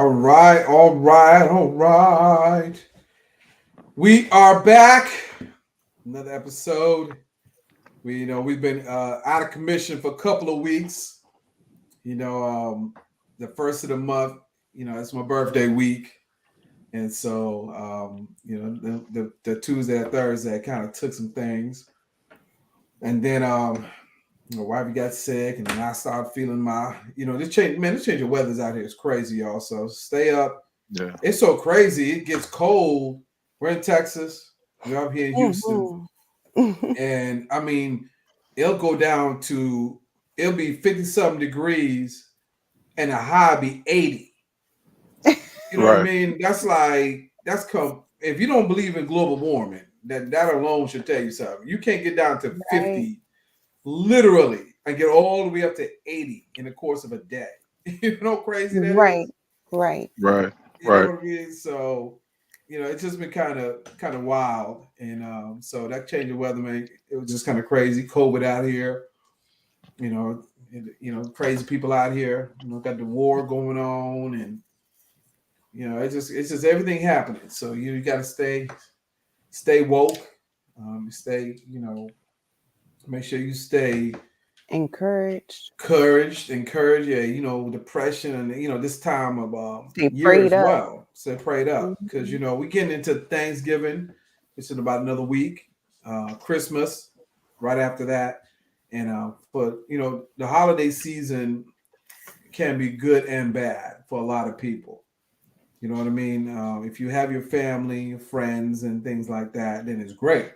All right, all right, all right. We are back. Another episode. We've been out of commission for a couple of weeks. You know, the first of the month. It's my birthday week, and so the Tuesday and Thursday kind of took some things, and then my wife got sick, and then I started feeling this change of weather's out here is crazy, y'all. So stay up. Yeah. It's so crazy. It gets cold. We're in Texas. We're up here in Houston. And I mean, it'll go down to it'll be 50 something degrees and a high be 80. You know what I Right. mean? That's come if you don't believe in global warming, that alone should tell you something. You can't get down to Right. 50 literally and get all the way up to 80 in the course of a day. You know how crazy that Right. is? Right. Right. You know Right. what I mean? So, it's just been kind of wild, and so that change of weather, man, it was just kind of crazy. COVID out here, crazy people out here. Got the war going on, and it's just everything happening. So you got to stay woke, stay, make sure you stay Encouraged. encourage, yeah, depression and this time of Stay year prayed as up. well. So prayed up because Mhm. we getting into Thanksgiving. It's in about another week. Christmas right after that, and but the holiday season can be good and bad for a lot of people. You know what I mean? If you have your family, your friends, and things like that, then it's great.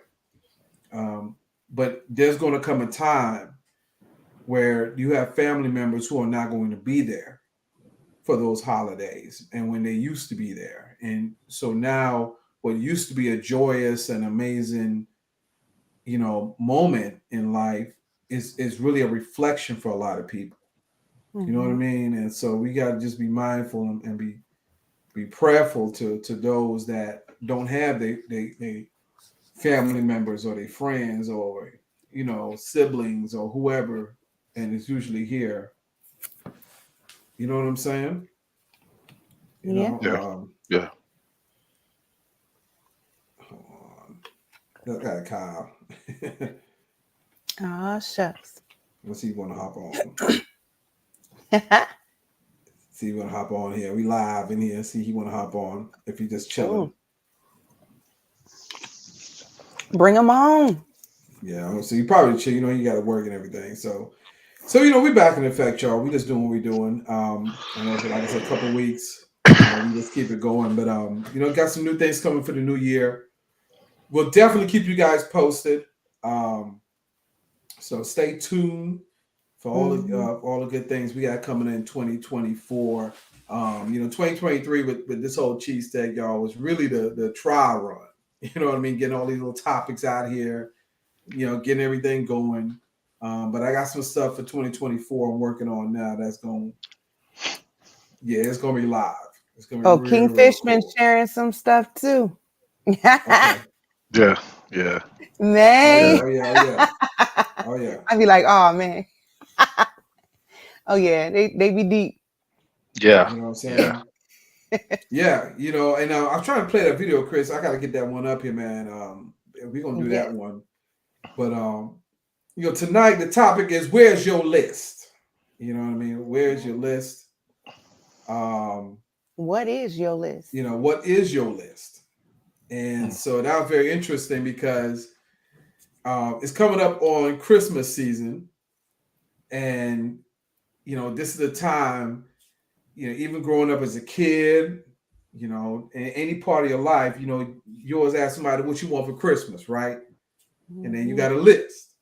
Um, but there's going to come a time where you have family members who are not going to be there for those holidays and when they used to be there. And so now what used to be a joyous and amazing, moment in life is really a reflection for a lot of people. You know what I Mhm. mean? And so we got to just be mindful and be prayerful to those that don't have they family members or their friends or siblings or whoever, and it's usually here. You know what I'm saying? You Yeah. know, Yeah. Yeah. hold on. That guy Kyle. Oh shucks. Let's see if you want to hop on. See if you want to hop on here. We live in here. See he want to hop on if he just chilling. Oh, bring them on. Yeah. So you probably chill. You got to work and everything. So we back in effect, y'all. We just doing what we doing. I know, like I said, a couple weeks. We just keep it going. But got some new things coming for the new year. We'll definitely keep you guys posted. Um, so stay tuned for Mhm. all the good things we got coming in 2024. 2023 with this whole CheesTake, y'all, was really the trial run. You know what I mean? Getting all these little topics out here, getting everything going. But I got some stuff for 2024 I'm working on now that's it's gonna be live. It's gonna be Oh, real, real Kingfish been cool. sharing some stuff too. Okay. Yeah. Yeah. Oh yeah, Man. Yeah. oh yeah, oh yeah. Oh yeah. I'd be like, oh man. Oh yeah, they be deep. Yeah. You know what I'm Yeah. saying? Yeah, and I'm trying to play that video, Chris. I gotta get that one up here, man. We're gonna do Yeah. that one. But tonight the topic is where's your list? You know what I mean? Where's your list? Um, What is your list? what is your list? And Mm. so that was very interesting because it's coming up on Christmas season, and this is the time. Even growing up as a kid, in any part of your life, you always ask somebody what you want for Christmas, right? And then you Mhm. got a list,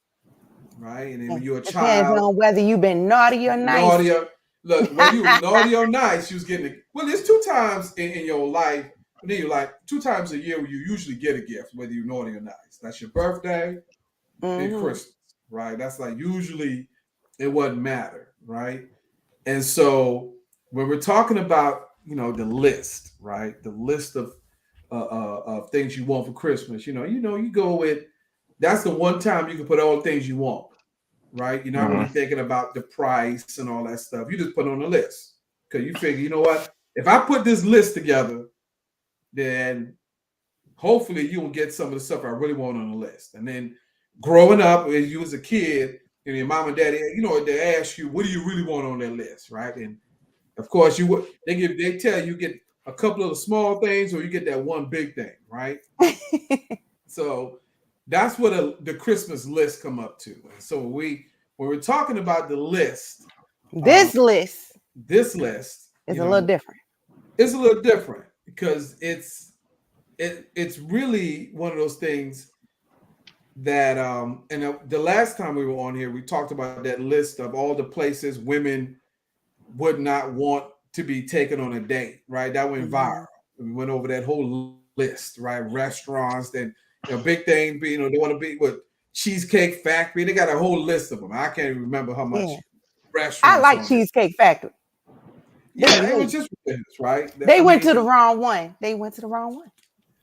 right? And then when you're a Depends child, on whether you've been naughty or nice. naughty or look, whether you was naughty or nice, you was getting it. Well, there's two times in your life, and then you're like 2 times a year where you usually get a gift, whether you're naughty or nice. That's your birthday and Hmm. Christmas, right? That's like usually it wouldn't matter, right? And so when we're talking about the list, right? The list of things you want for Christmas, you go with that's the one time you can put all the things you want, right? You're not really Mhm. thinking about the price and all that stuff. You just put it on the list because you figure, you know what? if I put this list together, then hopefully you will get some of the stuff I really want on the list. And then growing up, as you was a kid, and your mom and daddy, they ask you, what do you really want on that list, right? And of course, they tell you get a couple of the small things, or you get that one big thing, right? So that's what the Christmas list come up to. And so when we're talking about the list, this list is a little different. It's a little different because it's really one of those things that and the last time we were on here, we talked about that list of all the places women would not want to be taken on a date, right? That went viral. We went over that whole list, right? Restaurants, then big thing, they want to be with Cheesecake Factory. They got a whole list of them. I can't even remember how much restaurants. I like Cheesecake Factory. Yeah, it was just ridiculous, right? They went to the wrong one.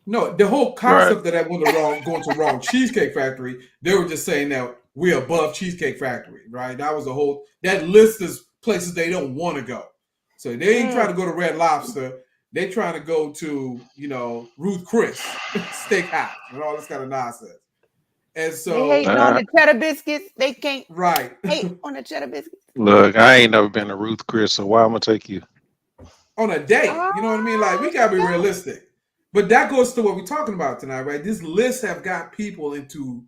No, the whole concept of that going to the wrong Cheesecake Factory, they were just saying that we're above Cheesecake Factory, right? That was that list is places they don't want to go. So they ain't trying to go to Red Lobster. They trying to go to, Ruth Chris Steakhouse and all this kind of nonsense. And so they hating on the cheddar biscuits. They can't hate on the cheddar biscuits. Look, I ain't never been to Ruth Chris, so why I'm gonna take you on a date? You know what I mean? Like, we gotta be realistic. But that goes to what we're talking about tonight, right? This list have got people into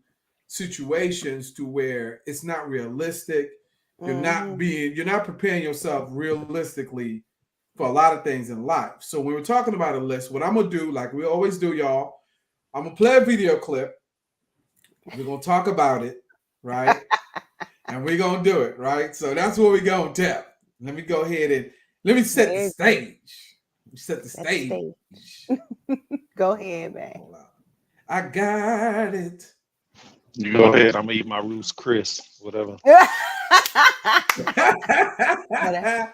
situations to where it's not realistic. You're not preparing yourself realistically for a lot of things in life. So when we're talking about a list, what I'm gonna do, like we always do, y'all, I'm gonna play a video clip. We're gonna talk about it, right? And we're gonna do it, right? So that's what we're gonna tell. Let me go ahead and let me set the stage. Set the stage. Go ahead, man. I got it. You go ahead. I'm gonna eat my Ruth's Chris, whatever.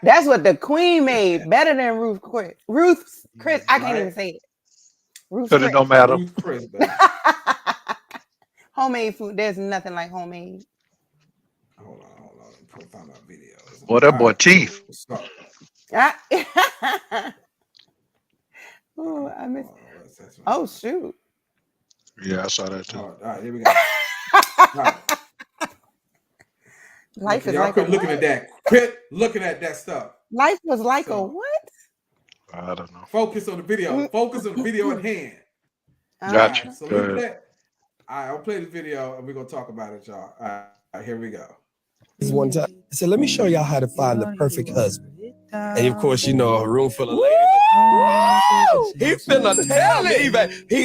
That's what the queen made. Better than Ruth Chris. Ruth's Chris. I can't even say it. Ruth's Chris. It don't matter. Ruth Chris, baby. Homemade food. There's nothing like homemade. Hold on. Let me find my video. Boy, that boy Chief. Oh, I missed. Oh, shoot. Yeah, I saw that too. All right, here we go. Right. Life is y'all like quit looking at that. Quit looking at that stuff. Life was like a what? I don't know. Focus on the video. Focus on the video at hand. Gotcha. Right, so let me play. All right, I'll play the video and we're gonna talk about it, y'all. All right, here we go. This one time, I said, let me show y'all how to find the perfect husband. And of course, a room full of ladies. He finna tell me,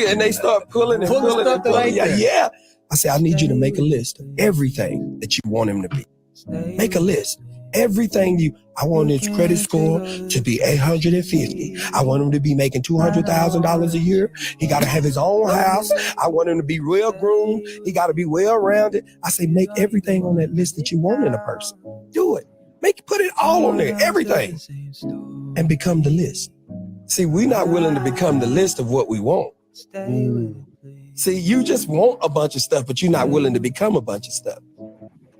and they start pulling and pulling and pulling. Yeah. I said, I need you to make a list of everything that you want him to be. Make a list. Everything I want his credit score to be 850. I want him to be making $200,000 a year. He got to have his own house. I want him to be well groomed. He got to be well rounded. I say, make everything on that list that you want in a person. Do it. Put it all on there, everything, and become the list. See, we're not willing to become the list of what we want. See, you just want a bunch of stuff, but you're not willing to become a bunch of stuff.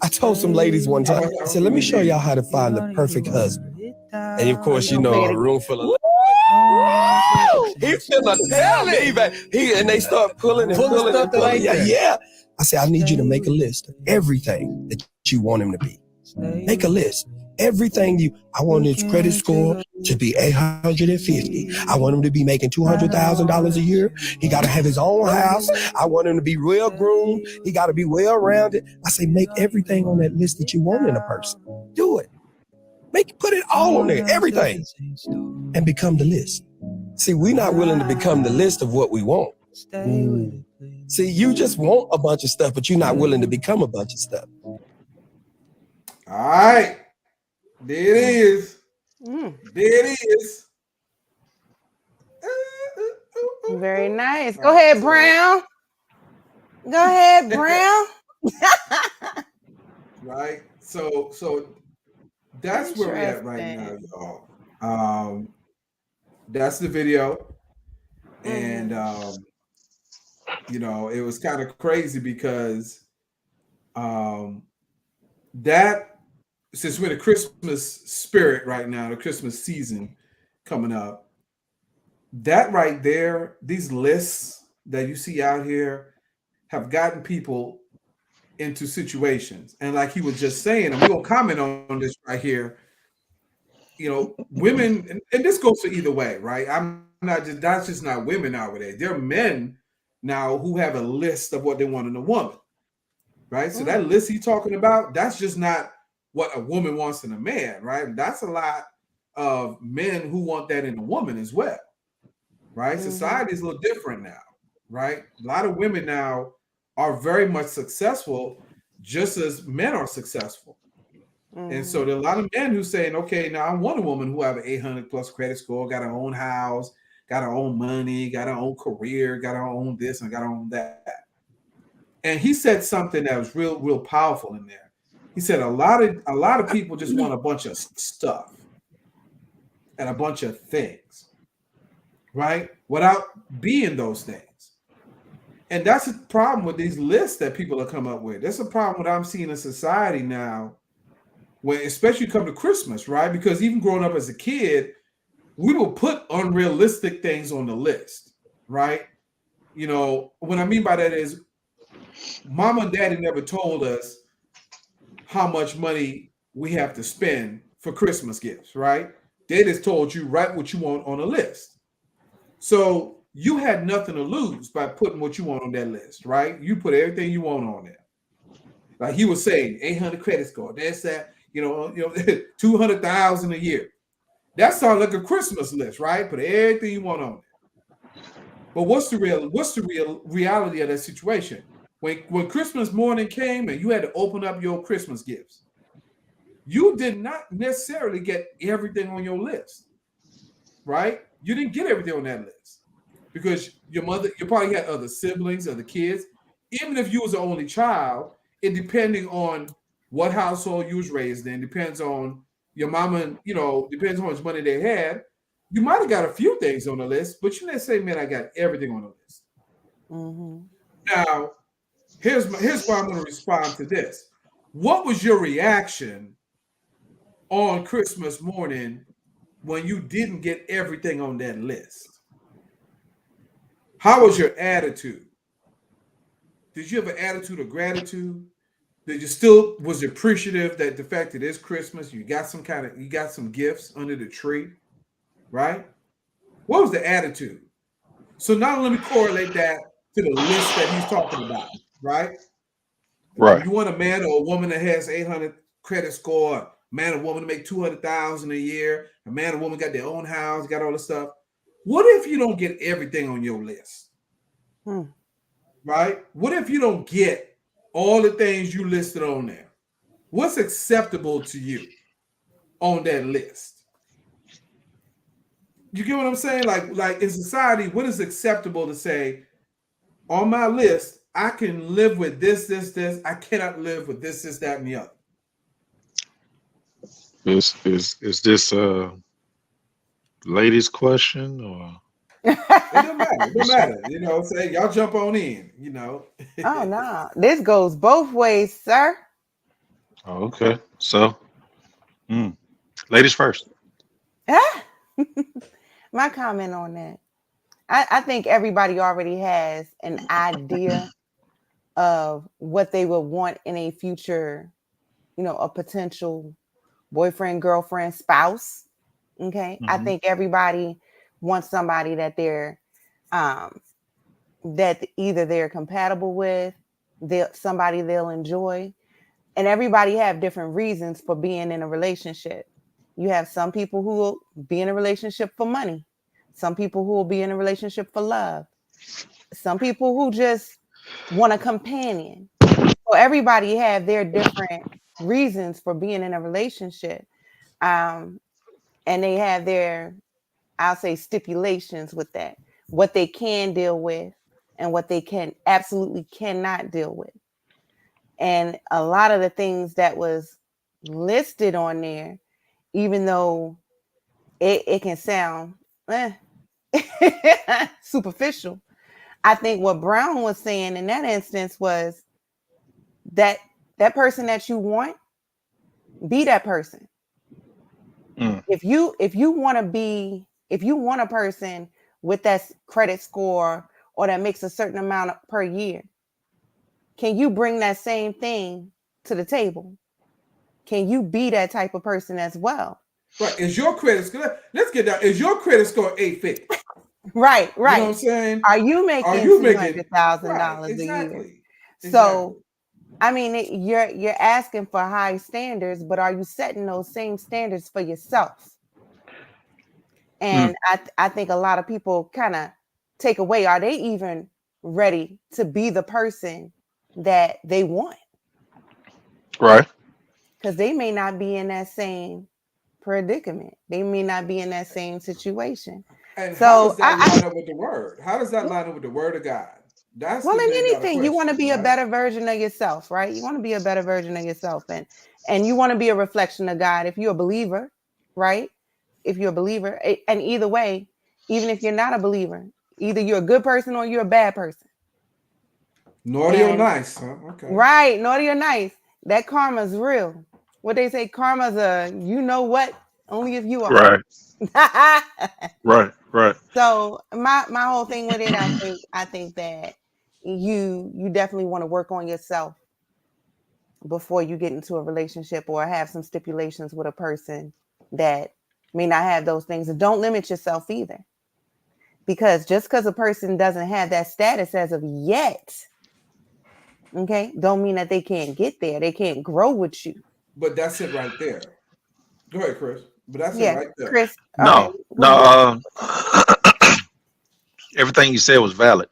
I told some ladies one time, I said, let me show y'all how to find the perfect husband. And of course, a room full of he finna tell me, and they start pulling and pulling and pulling. Yeah. I said, I need you to make a list of everything that you want him to be. Make a list. Everything I want his credit score to be 850. I want him to be making $200,000 a year. He got to have his own house. I want him to be well groomed. He got to be well rounded. I say, make everything on that list that you want in a person. Do it. Put it all on there, everything, and become the list. See, we're not willing to become the list of what we want. See, you just want a bunch of stuff, but you're not willing to become a bunch of stuff. All right. There it is. There it is. Very nice. Go ahead, Brown. Go ahead, Brown. Right. So that's where we're at right now, y'all. That's the video. And it was kind of crazy because that since we're in the Christmas spirit right now, the Christmas season, coming up, that right there, these lists that you see out here have gotten people into situations. And like he was just saying, and we're gonna comment on this right here. Women, and this goes for either way, right? I'm not just That's just not women nowadays. There are men now who have a list of what they want in a woman, right? So that list he's talking about, that's just not what a woman wants in a man, right? That's a lot of men who want that in a woman as well, right? Society is a little different now, right? A lot of women now are very much successful, just as men are successful. And so there are a lot of men who saying, okay, now I want a woman who have an 800 plus credit score, got her own house, got her own money, got her own career, got her own this and got her own that. And he said something that was real powerful in there. He said a lot of people just want a bunch of stuff and a bunch of things, right? Without being those things. And that's a problem with these lists that people are coming up with. That's a problem that I'm seeing in society now, when especially come to Christmas, right? Because even growing up as a kid, we will put unrealistic things on the list, right? What I mean by that is mama and daddy never told us how much money we have to spend for Christmas gifts, right? They just told you write what you want on a list. So you had nothing to lose by putting what you want on that list, right? You put everything you want on there. Like he was saying, 800 credit score. That's that, 200,000 a year. That sounds like a Christmas list, right? Put everything you want on there. But what's the real reality of that situation? When Christmas morning came and you had to open up your Christmas gifts, you did not necessarily get everything on your list, right? You didn't get everything on that list because you probably had other siblings, other kids. Even if you was the only child, it depending on what household you was raised in, depends on your mama, depends on how much money they had. You might have got a few things on the list, but you didn't say, man, I got everything on the list. Now, here's why I'm going to respond to this. What was your reaction on Christmas morning when you didn't get everything on that list? How was your attitude? Did you have an attitude of gratitude? Did you still was appreciative that the fact that it's Christmas, you got some gifts under the tree, right? What was the attitude? So now let me correlate that to the list that he's talking about, right? Right. You want a man or a woman that has 800 credit score, a man or woman to make 200,000 a year, a man or woman got their own house, got all this stuff. What if you don't get everything on your list? Right? What if you don't get all the things you listed on there? What's acceptable to you on that list? You get what I'm saying? Like in society, what is acceptable to say on my list? I can live with this. I cannot live with this, that, and the other. Is this a ladies' question or? It don't matter. It don't matter. Say y'all jump on in. Oh no, this goes both ways, sir. Oh, okay. So, ladies first. My comment on that. I think everybody already has an idea of what they would want in a future, a potential boyfriend, girlfriend, spouse. Okay. I think everybody wants somebody that they're that either they're compatible with, somebody they'll enjoy. And everybody have different reasons for being in a relationship. You have some people who will be in a relationship for money. Some people who will be in a relationship for love. Some people who just want a companion. So everybody have their different reasons for being in a relationship. And they have their, I'll say, stipulations with that. What they can deal with and what they absolutely cannot deal with. And a lot of the things that was listed on there, even though it can sound superficial, I think what Brown was saying in that instance was that person that you want, be that person. If you want to be if you want a person with that credit score or that makes a certain amount per year, can you bring that same thing to the table? Can you be that type of person as well? Right. Is your credit score? Let's get down. Is your credit score 850? Right, You know what right. I'm saying? Are you Are making you making right? $200,000 a year? Exactly. So, Exactly. I mean, you're asking for high standards, but are you setting those same standards for yourself? And I think a lot of people kind of take away, are they even ready to be the person that they want? Right. Because they may not be in that same predicament. They may not be in that same situation. And how So does that line up with the word? How does that line up with the word of God? That's well, the in thing got a anything, you want to question, be a right? better version of yourself, right? You want to be a better version of yourself, and you want to be a reflection of God. If you're a believer, right? If you're a believer, and either way, even if you're not a believer, either you're a good person or you're a bad person. Naughty or And nice, huh? Okay. right, naughty or nice, that karma's real. What they say, karma's a you know what, only if you are. Right. Right. Right. So my whole thing with it, I think that you definitely want to work on yourself before you get into a relationship or have some stipulations with a person that may not have those things. And don't limit yourself either. Because just because a person doesn't have that status as of yet, okay, don't mean that they can't get there. They can't grow with you. But that's it right there. Go ahead, Chris. But that's it Yeah, right there. Chris. Okay, No. what do you? No. Everything you said was valid.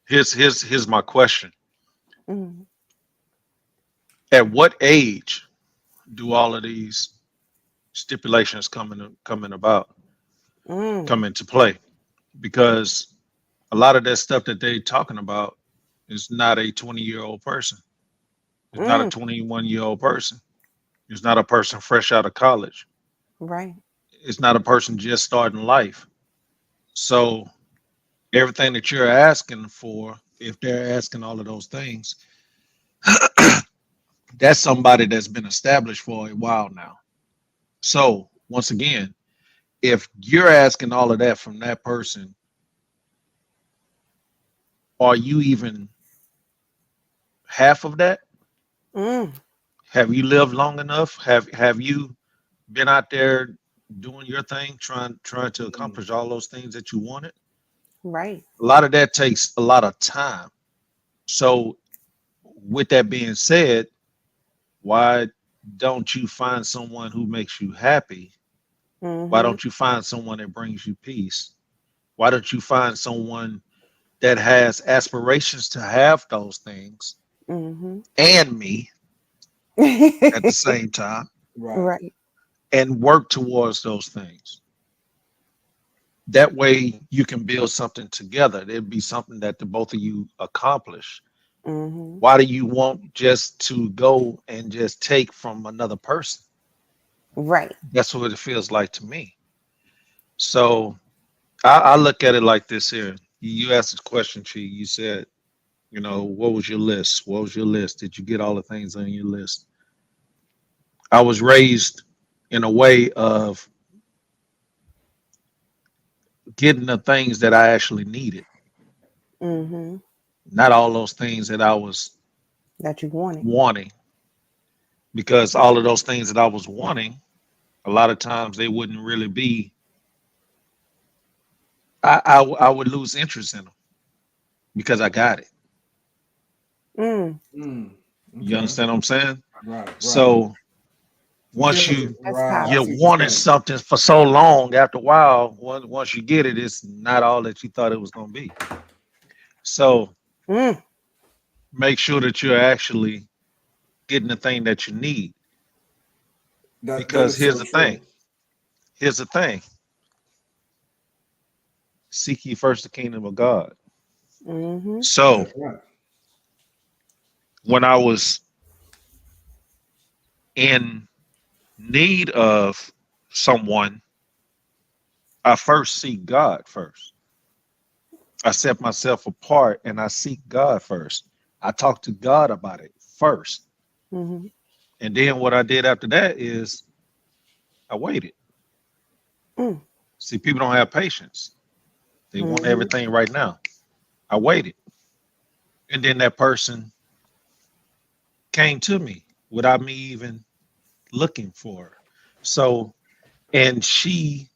Here's my question. Mm, At what age do all of these stipulations come mm, into play? Because a lot of that stuff that they're talking about is not a 20-year-old person. It's not a mm, 21-year-old person. It's not a person fresh out of college. right. It's not a person just starting life. So everything that you're asking for, if they're asking all of those things, that's somebody that's been established for a while now. So once again, if you're asking all of that from that person, are you even half of that? Mm, Have you lived long enough? Have you been out there doing your thing, trying to Mm. accomplish all those things that you wanted? right. A lot of that takes a lot of time. So with that being said, why don't you find someone who makes you happy? Why Mm-hmm. don't you find someone that brings you peace? Why don't you find someone that has aspirations to have those things Mm-hmm. and me at the same time Right. right. and work towards those things? That way you can build something together. It'd be something that the both of you accomplish. Mm-hmm. Why do you want just to go and just take from another person? Right. That's what it feels like to me. So I look at it like this here. You asked this question, Chee. You said, what was your list? What was your list? Did you get all the things on your list? I was raised in a way of getting the things that I actually needed, Mm-hmm. not all those things that I was That you wanted. wanting, because all of those things that I was wanting, a lot of times they wouldn't really be. I would lose interest in them because I got it. Mm. Mm. You Okay. understand what I'm saying? Right. Right. So once Different. you That's Right. I you see powerful. what you're wanted saying. something for so long, after a while, once you get it, it's not all that you thought it was going to be. So Mm. make sure that you're actually getting the thing that you need. That Because is so true. here's the thing: seek ye first the kingdom of God. Mm-hmm. So That's right. when I was in need of someone, I first seek God first. I set myself apart and I seek God first. I talk to God about it first. Mm-hmm. And then what I did after that is I waited. Mm. See, people don't have patience. They want Mhm. everything right now. I waited. And then that person came to me without me even looking for her. So, and she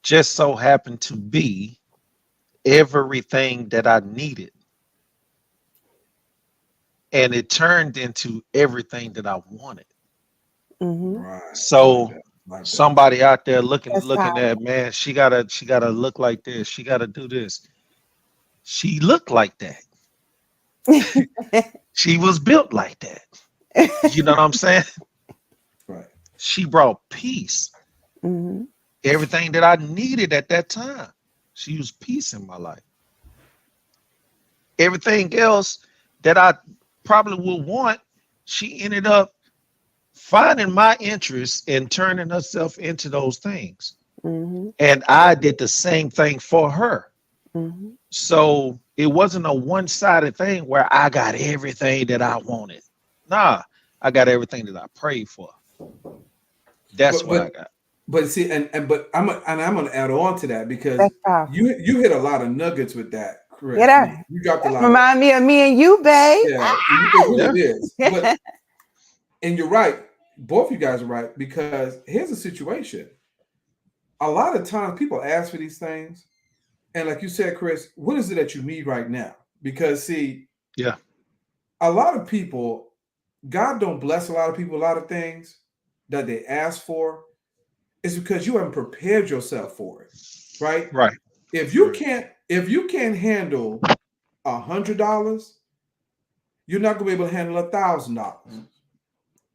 just so happened to be everything that I needed. And it turned into everything that I wanted. Mhm. Right. Like So that. Like that. somebody out there looking That's looking at, man, she gotta look like this, she gotta do this. She looked like that. powerful. She was built like that. You know what I'm saying? Right. She brought peace. Mhm. Everything that I needed at that time. She was peace in my life. Everything else that I probably would want, she ended up finding my interest and turning herself into those things. Mhm. And I did the same thing for her. Mhm. So it wasn't a one-sided thing where I got everything that I wanted. Nah, I got everything that I prayed for. That's But what but I got. but see, but I'm gonna add on to that because That's powerful. you hit a lot of nuggets with that, Get Chris. her. You dropped a That lot of remind me of me and you, babe. yeah, it Yeah. really is. But and you're right, both you guys are right, because here's a situation. A lot of times people ask for these things, and like you said, Chris, what is it that you need right now? Because see, Yeah. a lot of people, God don't bless a lot of people a lot of things that they ask for. It's because you haven't prepared yourself for it, right? Right. Right. If you can't handle $100, you're not gonna be able to handle $1,000.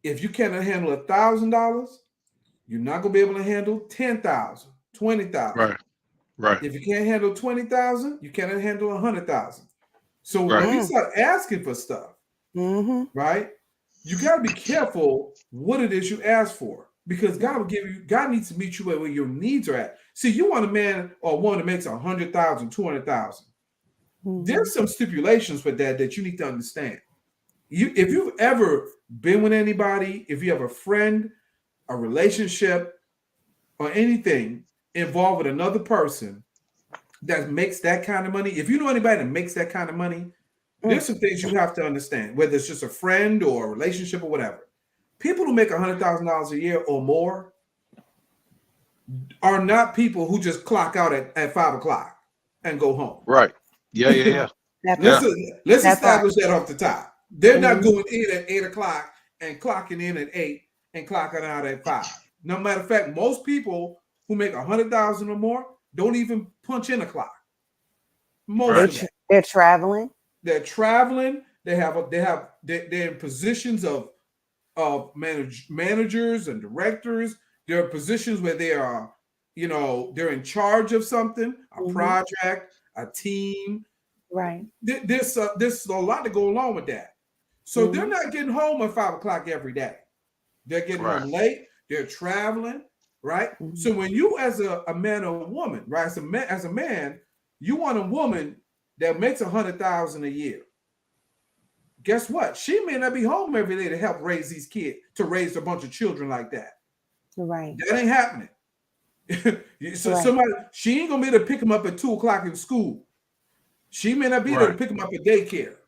If you cannot handle $1,000, you're not gonna be able to handle 10,000, 20,000. Right. Right. If you can't handle 20,000, you cannot handle 100,000. So Right. when we Mm. start asking for stuff, Mhm. right, you got to be careful what it is you ask for because God needs to meet you where your needs are at. See, you want a man or a woman that makes 100,000, 200,000. Mhm. There's some stipulations with that you need to understand. If you've ever been with anybody, if you have a friend, a relationship, or anything involved with another person that makes that kind of money, if you know anybody that makes that kind of money, there's Mm. some things you have to understand, whether it's just a friend or a relationship or whatever. People who make $100,000 a year or more are not people who just clock out at 5 o'clock and go home. Right. Yeah. Yeah. Right. Yeah. That Yeah. part. Let's That part. establish that off the top. They're not Mhm. going in at 8 o'clock and clocking in at 8 and clocking out at 5. No matter of fact, most people who make 100,000 or more don't even punch in a clock. Most Right. of them. They're traveling. They're traveling. They're in positions of managers and directors. There are positions where they are, they're in charge of something, a Mhm. project, a team. Right. There's a lot to go along with that. So they're Mhm. not getting home at 5 o'clock every day. They're getting Right. home late. They're traveling, right? Mhm. So when you, as a man or a woman, right, as a man, you want a woman that makes 100,000 a year. Guess what? She may not be home every day to help raise these kids, to raise a bunch of children like that. Right. That ain't happening. So Right. she ain't gonna be able to pick them up at 2 o'clock in school. She may not be there to Right. pick them up at daycare.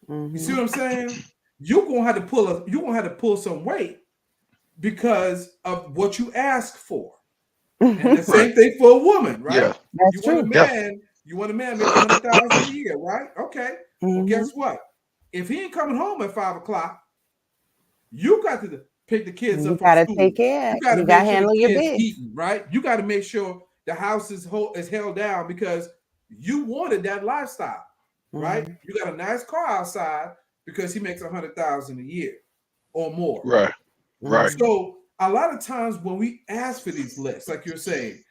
You see Mhm. what I'm saying? You're gonna have to pull some weight because of what you ask for. And the Right. same thing for a woman, right? Yeah. You That's want a true. Yeah. man, make 100,000 a year, right? Okay. Well, Mhm. guess what? If he ain't coming home at 5 o'clock, you got to pick the kids You up from gotta school. take care. You got to You gotta make sure the handle your kids biz. eating, right? You got to make sure the house is held down because you wanted that lifestyle, right? Mhm. You got a nice car outside because he makes 100,000 a year or more. Right. Right. Mhm. So a lot of times when we ask for these lists, like you're saying,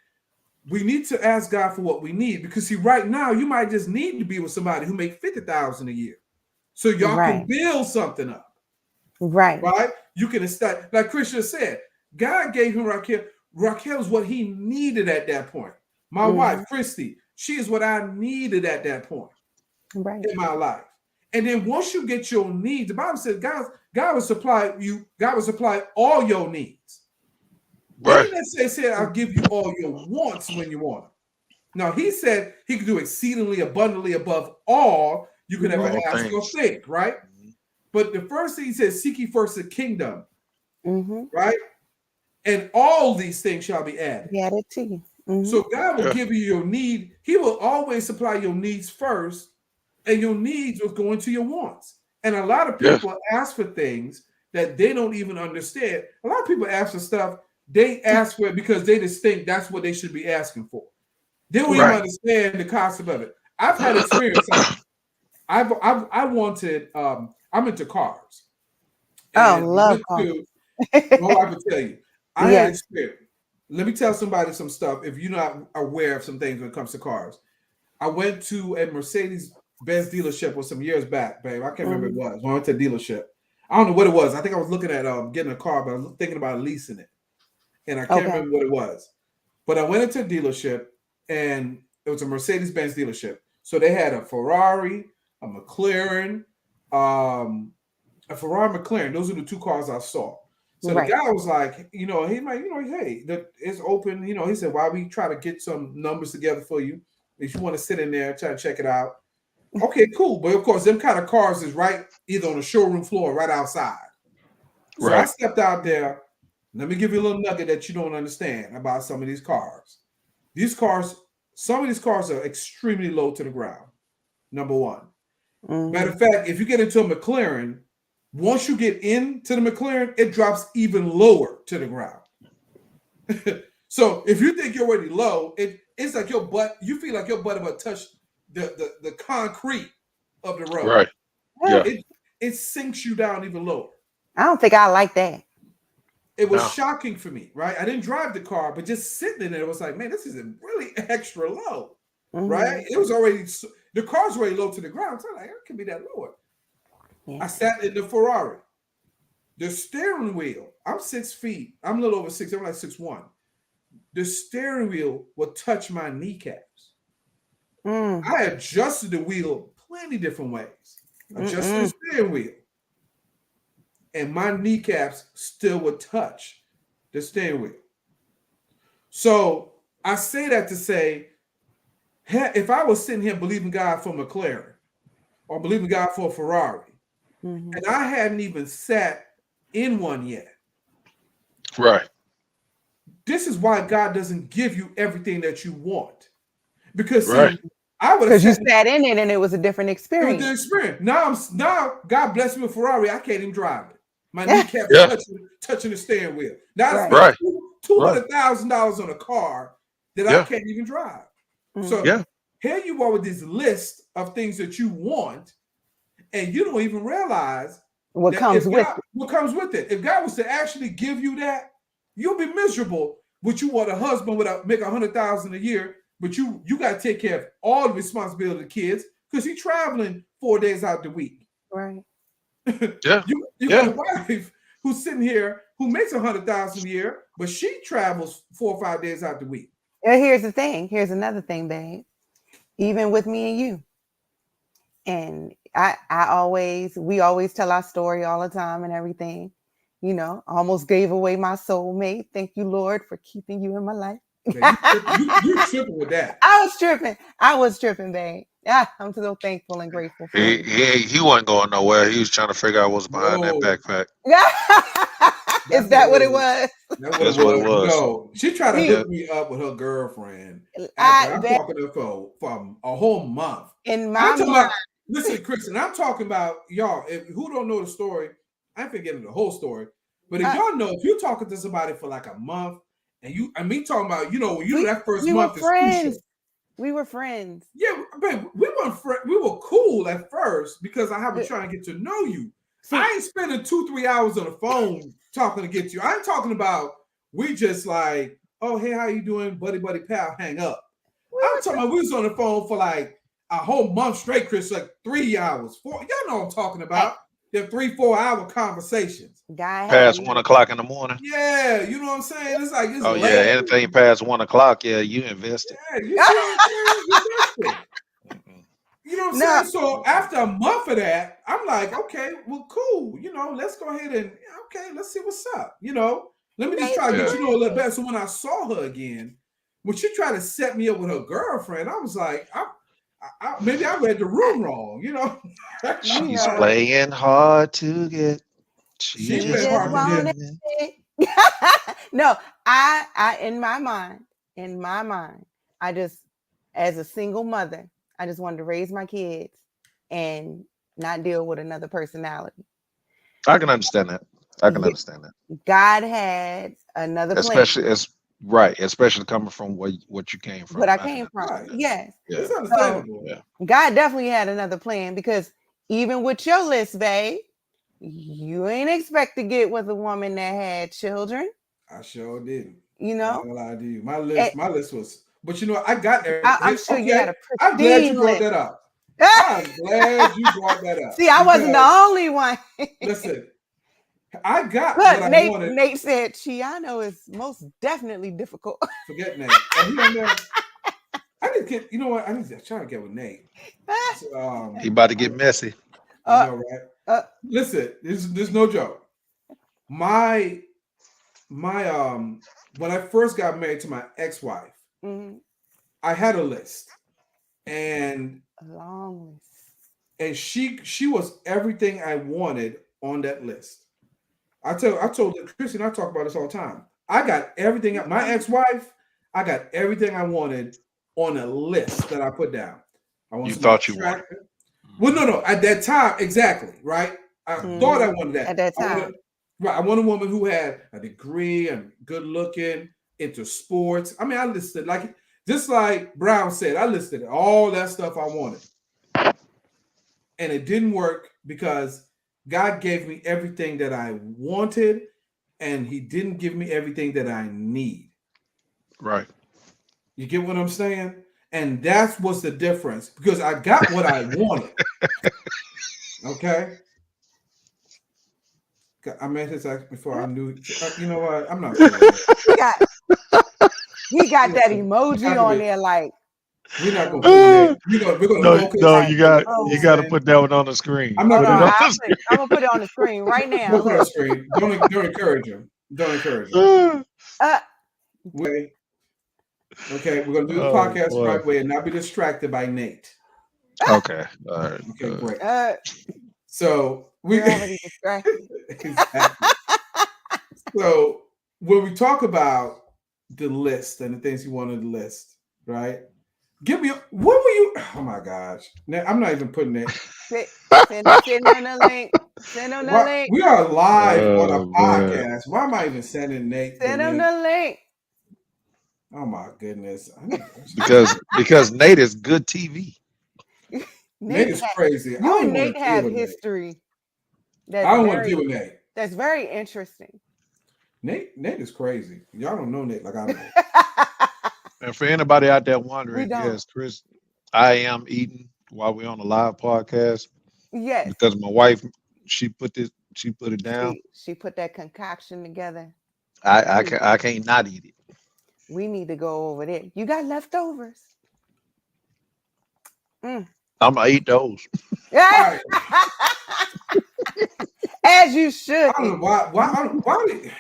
we need to ask God for what we need because see, right now you might just need to be with somebody who makes 50,000 a year, so y'all can Right. build something up, Right. right? You can start, like Christian said, God gave him Raquel. Raquel is what he needed at that point. My wife, Mhm. Christy, she is what I needed at that point Right. in my life. And then once you get your needs, the Bible says God will supply all your needs. He Right. didn't necessarily say, I'll give you all your wants when you want them. Now, he said he could do exceedingly abundantly above all you could ever All ask or things. think, right? But the first thing he says, seek ye first the kingdom, right? And all these things shall be added. He added to you. So God will Yeah. give you your need. He will always supply your needs first, and your needs will go into your wants. And a lot of Yeah. people ask for things that they don't even understand. A lot of people ask for stuff, they ask for it because they just think that's what they should be asking for. They don't even Right. understand the concept of it. I've had experience. I wanted. I'm into cars, Oh, and I love went coffee. to. My wife will tell you. I had Yes. experience. Let me tell somebody some stuff. If you're not aware of some things when it comes to cars, I went to a Mercedes-Benz dealership some years back, babe. I can't remember what it was. When I went to a dealership, I don't know what it was. I think I was looking at getting a car, but I was thinking about leasing it, and I can't Okay. remember what it was. But I went into a dealership, and it was a Mercedes-Benz dealership. So they had a Ferrari, a McLaren, a Ferrari McLaren. Those are the two cars I saw. So the Right. guy was like, he's like, hey, it's open. He said, why we try to get some numbers together for you. If you want to sit in there and try to check it out. Okay, cool. But of course, them kind of cars is right either on the showroom floor or right outside. So I Right. stepped out there. Let me give you a little nugget that you don't understand about some of these cars. Some of these cars are extremely low to the ground. Number one. Matter of fact, if you get into a McLaren, once you get into the McLaren, it drops even lower to the ground. So if you think you're already low, it's like your butt, you feel like your butt about to touch the concrete of the road. Right. Yeah. It sinks you down even lower. I don't think I like that. It was No. shocking for me, right? I didn't drive the car, but just sitting in it, it was like, man, this is really extra low, right? It was already, the car's already low to the ground. So I'm like, it can be that lower. Yeah. I sat in the Ferrari. The steering wheel, I'm 6 feet. I'm a little over 6. I'm like 6'1". The steering wheel would touch my kneecaps. I adjusted the wheel plenty different ways. Adjusted the steering wheel. And my kneecaps still would touch the steering wheel. So I say that to say, if I was sitting here believing God for McLaren or believing God for a Ferrari, and I hadn't even sat in one yet. Right. This is why God doesn't give you everything that you want. Because see, Right. I would have Because you sat in it and it was a different experience. It was the experience. Now God bless me with Ferrari. I can't even drive it. My kneecaps touching the steering wheel. Now I Right. spent $200,000 on a car that I can't even drive. So here you are with this list of things that you want, and you don't even realize what comes with it. If God was to actually give you that, you'll be miserable. But you want a husband make $100,000 a year, but you got to take care of all the responsibility of the kids because he's traveling 4 days out the week. Right. Yeah. You got a wife who's sitting here who makes $100,000 a year, but she travels 4 or 5 days out the week. And here's the thing. Here's another thing, babe. Even with me and you, and we always tell our story all the time and everything. Almost gave away my soulmate. Thank you, Lord, for keeping you in my life. You're tripping with that. I was tripping, babe. I'm so thankful and grateful for you. He wasn't going nowhere. He was trying to figure out what's behind that backpack. Is that what it was? That's what it was. No, she tried to hook me up with her girlfriend. I'm talking to her for a whole month. In my mind. Listen, Kristen, I'm talking about y'all. Who don't know the story, I ain't forgetting the whole story. But if y'all know, if you're talking to somebody for like a month, and me talking about, when you know that first month is crucial. We were friends. Yeah, babe, we weren't friends. We were cool at first because I was trying to get to know you. I ain't spending 2-3 hours on the phone talking to get you. I ain't talking about we just like, oh, hey, how you doing, buddy, pal, hang up. I'm talking about we was on the phone for like a whole month straight, Chris, like 3 hours, 4. Y'all know what I'm talking about. They're 3-4 hour conversations. Past 1 o'clock in the morning. Yeah, you know what I'm saying? It's like, late. Yeah, anything past 1 o'clock, you invested. Yeah, you see what I'm saying? You know what I'm saying? So after a month of that, I'm like, okay, well, cool. Let's go ahead and let's see what's up. Let me just try to get you know a little better. So when I saw her again, when she tried to set me up with her girlfriend, I was like, maybe I read the room wrong, you know. She's playing hard to get. She She playing just hard to wanted get. it. No, I in my mind, I just, as a single mother, I just wanted to raise my kids and not deal with another personality. I can understand that. Understand that. God had another plan. Especially coming from what you came from. What I came from. Right. Yes. Yeah. It's understandable. So, God definitely had another plan, because even with your list, babe, you ain't expect to get with a woman that had children. I sure didn't. You know, I'm not gonna lie to you. My list was, but you know, I got there. I'm sure you had a pristine I'm glad you brought list. that up. I'm glad you brought that up. See, I wasn't the only one. Listen, I got Look, what I wanted. Nate said, "Chee, I know it's most definitely difficult." Forget Nate. I didn't get. You know what? I need to try to get with Nate. So, he about to get messy. You know, right? Listen, there's no joke. My when I first got married to my ex-wife, I had a list, and a long list, and she was everything I wanted on that list. I told Chrissy, and I talk about this all the time. I got everything. My ex-wife, I got everything I wanted on a list that I put down. I want. You thought you wanted. Well, no. At that time, exactly, right? I thought I wanted that. At that time. I want a woman who had a degree and good looking, into sports. I mean, I listed, like, just like Brown said, I listed all that stuff I wanted. And it didn't work because God gave me everything that I wanted, and he didn't give me everything that I need. Right. You get what I'm saying? And that's what's the difference, because I got what I wanted. Okay? I meant his act before I knew. You know what? I'm not sure. He got that emoji on there, like, we're not gonna put it. We're gonna focus. No, you got to put that one on the screen. I'm not I'm gonna put it on the screen right now. Put it on the screen. Don't encourage him. Don't encourage him. Okay, we're gonna do the podcast the right way and not be distracted by Nate. Okay. All right. Okay, great. So we're already distracted. Exactly. So when we talk about the list and the things you want on the list, right? Give me what were you? Oh my gosh! Now, I'm not even putting it. Send on the link. Send on the link. We are live on a podcast. Why am I even sending Nate? Send him the link. Oh my goodness! because Nate is good TV. Nate is crazy. You and Nate have history. I don't want to deal with Nate. That's very interesting. Nate is crazy. Y'all don't know Nate like I know. And for anybody out there wondering, yes, Chris, I am eating while we're on a live podcast. Yes. Because my wife, she put it down. She put that concoction together. I can't not eat it. We need to go over there. You got leftovers? I'm gonna eat those. Right. As you should. I don't know why.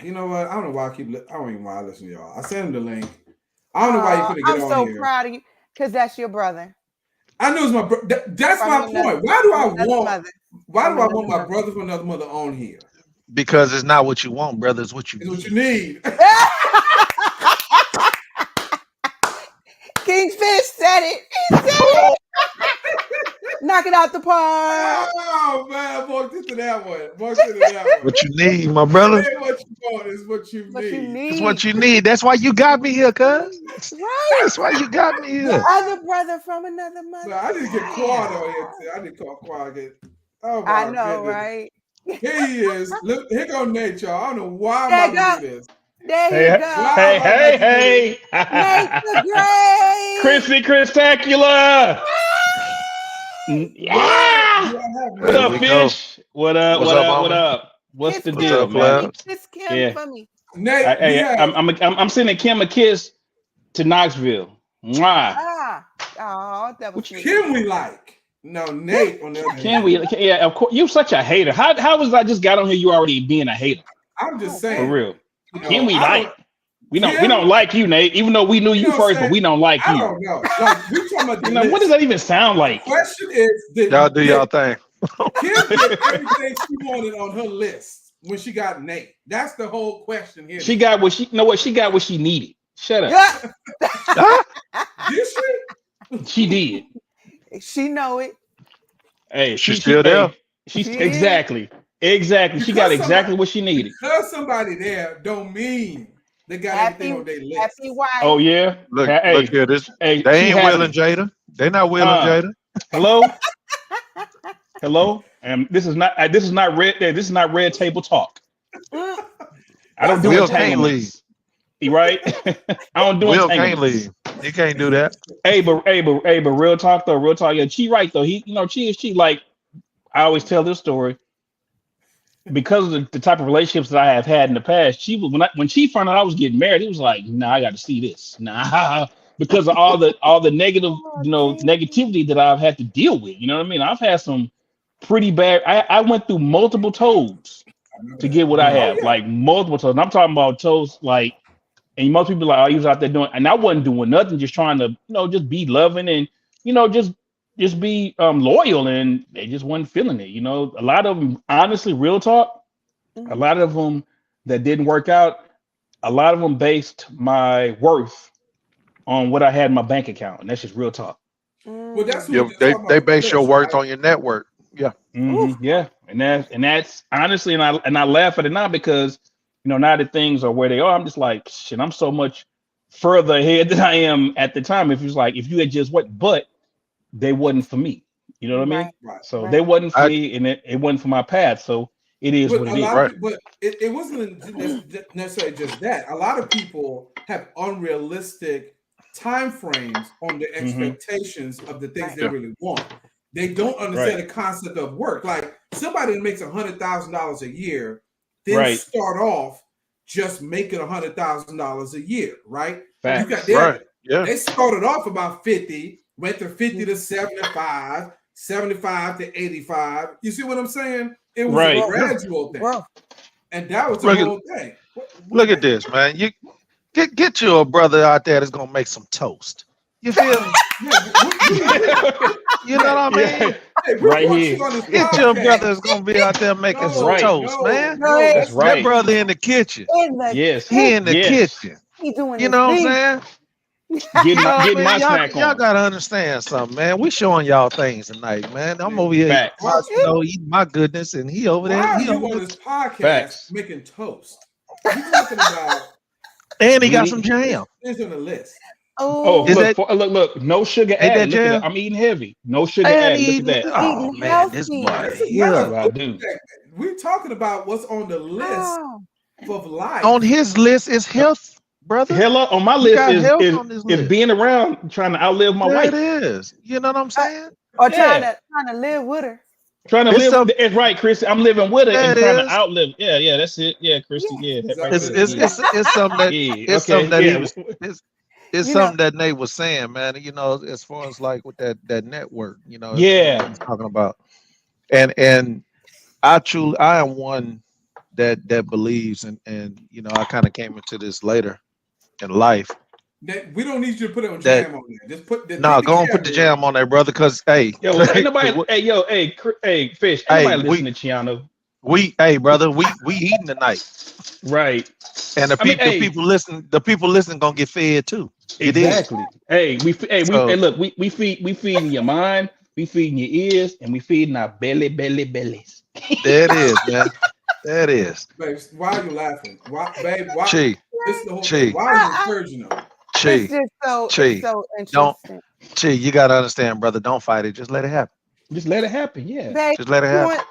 You know what? I don't know why I don't even why I listen to y'all. I sent him the link. I don't know why you couldn't get on here. I'm so proud of you, because that's your brother. I know it's my brother. That's my point. Why do I want my brother from another mother on here? Because it's not what you want, brother. It's what you need. What you need. Kingfish said it. He said it. Knock it out the park. Oh man, walk into that one. What you need, my brother. What you want is what you need. It's what you need. That's why you got me here, cuz. Right. That's why you got me here. The other brother from another mother. No, I didn't get Quad on here too. I didn't call Quad again. Oh my I know, goodness. right? Here he is. Look, here go Nate, y'all. I don't know why I'm about to do this. There you go. Hey. Nate the Great. Chrissy Christacular. Yeah. What up, Fish? What up? What's the deal, man? Kiss Kim for me. Nate, I'm sending Kim a kiss to Knoxville. Mwah. That was sweet. Kim we like. No, Nate on the other hand. Yeah, of course. You're such a hater. How was I just got on here? You already being a hater? I'm just saying. For real. Kim we I like. We Kim? don't like you, Nate. Even though we knew you first, but we don't like I you. don't know. Like we talking about the What list. does that even sound The like? question is, Y'all do y'all thing. Kim did everything she wanted on her list when she got Nate. That's the whole question here. She got what she She got what she needed. Shut up. Yeah. Did she? She did. She know it. Hey, She's still there. She's She exactly. She got exactly what she needed. Because somebody there don't mean they got everything on their list. Happy wife. Oh yeah. Look Hey, here. This hey, they she ain't happy. Will and Jada. They not Will and Jada. Hello. And this is not red table talk. I don't do Will can't leave. entanglements. You right? I don't do Will can't entanglements. leave. He can't do that. Hey, but real talk though, yeah, Chee right though. Chee is Chee. Like I always tell this story because of the type of relationships that I have had in the past. She was when she found out I was getting married, he was like, nah, I got to see this. Nah, because of all the negative, negativity that I've had to deal with. You know what I mean? I've had some pretty bad. I went through multiple toes to get what I have, like multiple toes. And I'm talking about toes like. And most people are like, oh, he was out there doing, and I wasn't doing nothing, just trying to, just be loving and, just be loyal, and they just wasn't feeling it. A lot of them, honestly, real talk, a lot of them that didn't work out, a lot of them based my worth on what I had in my bank account, and that's just real talk. Well, that's Yeah, they base your worth on your network. Yeah. Mm-hmm, yeah, and that's honestly, and I laugh at it now because now that things are where they are, I'm just like, shit, I'm so much further ahead than I am at the time. If you had just what, but they wasn't for me. You know what I mean? Right. So they wasn't for me, and it wasn't for my path. So it is what it is. Right. But it wasn't necessarily just that. A lot of people have unrealistic time frames on the expectations of the things they really want. They don't understand the concept of work. Like somebody that makes $100,000 a year, then start off just making $100,000 a year, right? Facts. They started off about 50, went to 50 to 75, 75 to 85. You see what I'm saying? It was a gradual thing. And that was the whole thing. Look at this, man. You get you a brother out there that's gonna make some toast. You feel me? You know what I mean? Hey, right here. Get your brother that's gonna be out there making some toast, man. That's right. That brother in the kitchen. Yes. He in the kitchen. He doing you know what I'm saying? Getting my snack y'all gotta understand something, man. We showing y'all things tonight, man. I'm over here, eating my goodness, and he over there. Why are you on this podcast making toast? You talking about? And he got some jam. It's on the list. Look, no sugar added. Look at that. I'm eating heavy. No sugar added. Look at that. Oh man, this boy. We're talking about what's on the list of life. On his list is health, brother. Hello, on my list is being around, trying to outlive my wife. It is. You know what I'm saying? Or trying to live with her. Trying to live. It's right, Chrissy. I'm living with her and trying to outlive. Yeah, that's it. Yeah, Chrissy. Yeah, it's something that it's something that Nate was saying, man. As far as like with that network, he's talking about, and I am one that believes, and I kind of came into this later in life. We don't need you to put it on jam on there. Just put go and put the jam on there, brother. Because ain't nobody. Hey, Fish. Ain't nobody listening to Chiano. Brother, we eating tonight, right? And the people listen gonna get fed too. Exactly. We feeding your mind, we feeding your ears, and we feeding our bellies. There it is, man. That is. Babe, why are you laughing? Why, babe? Why? Chee. This is the whole thing. Why are you encouraging them? Chee. It's so interesting. Chee, you gotta understand, brother. Don't fight it. Just let it happen. Just let it happen. Yeah. Babe, just let it happen.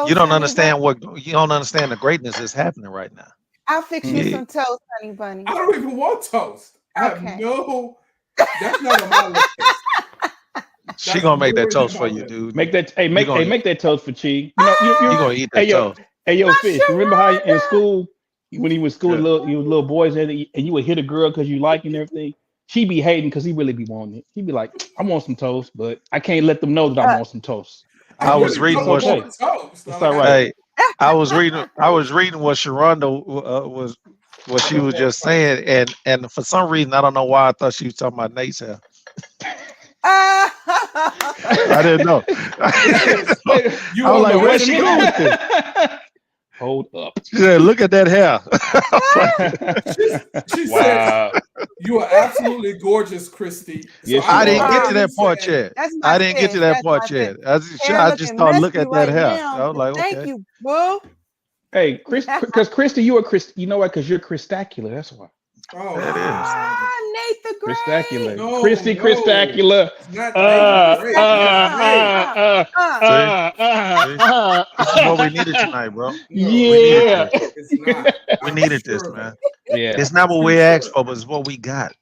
You don't understand the greatness that's happening right now. I'll fix you some toast, honey bunny. I don't even want toast. That's not on my list. She gonna make that toast for you, dude. Make that toast for Chee. You gonna eat that toast. Hey, yo, Fish. Remember how in school, when he was in school, you little boys, and you would hit a girl because you like and everything. She be hating because he really be wanting it. He be like, I want some toast, but I can't let them know that I want some toast. I was reading what it's all right. I was reading what Sharonda was what she was just saying, and for some reason I don't know why I thought she was talking about Nate's hair. I didn't know. You I was on like, the where's west she coast? going with this? Hold up. She said, look at that hair. She Wow. said, "You are absolutely gorgeous, Christy." So Yes, you I didn't are. get to that you part saying, yet. That's my I didn't get to sis. that That's my part sis. yet. Hair I just looking thought, look messy at that right hair. now. I was like, Thank okay. you, boo. Hey, because Christy, you are Chris. You know what? Because you're Christacular. That's why. "Oh, That is. Nate the Great. Christacular. no, Christy no, Christacular. it's not Nate the Great. It's Nate." See, see, this is what we needed tonight, bro. No, We it's needed Yeah. not. this. It's not. We I'm needed this, sure of man. it. Yeah. It's not what I'm we sure. asked for, but it's what we got.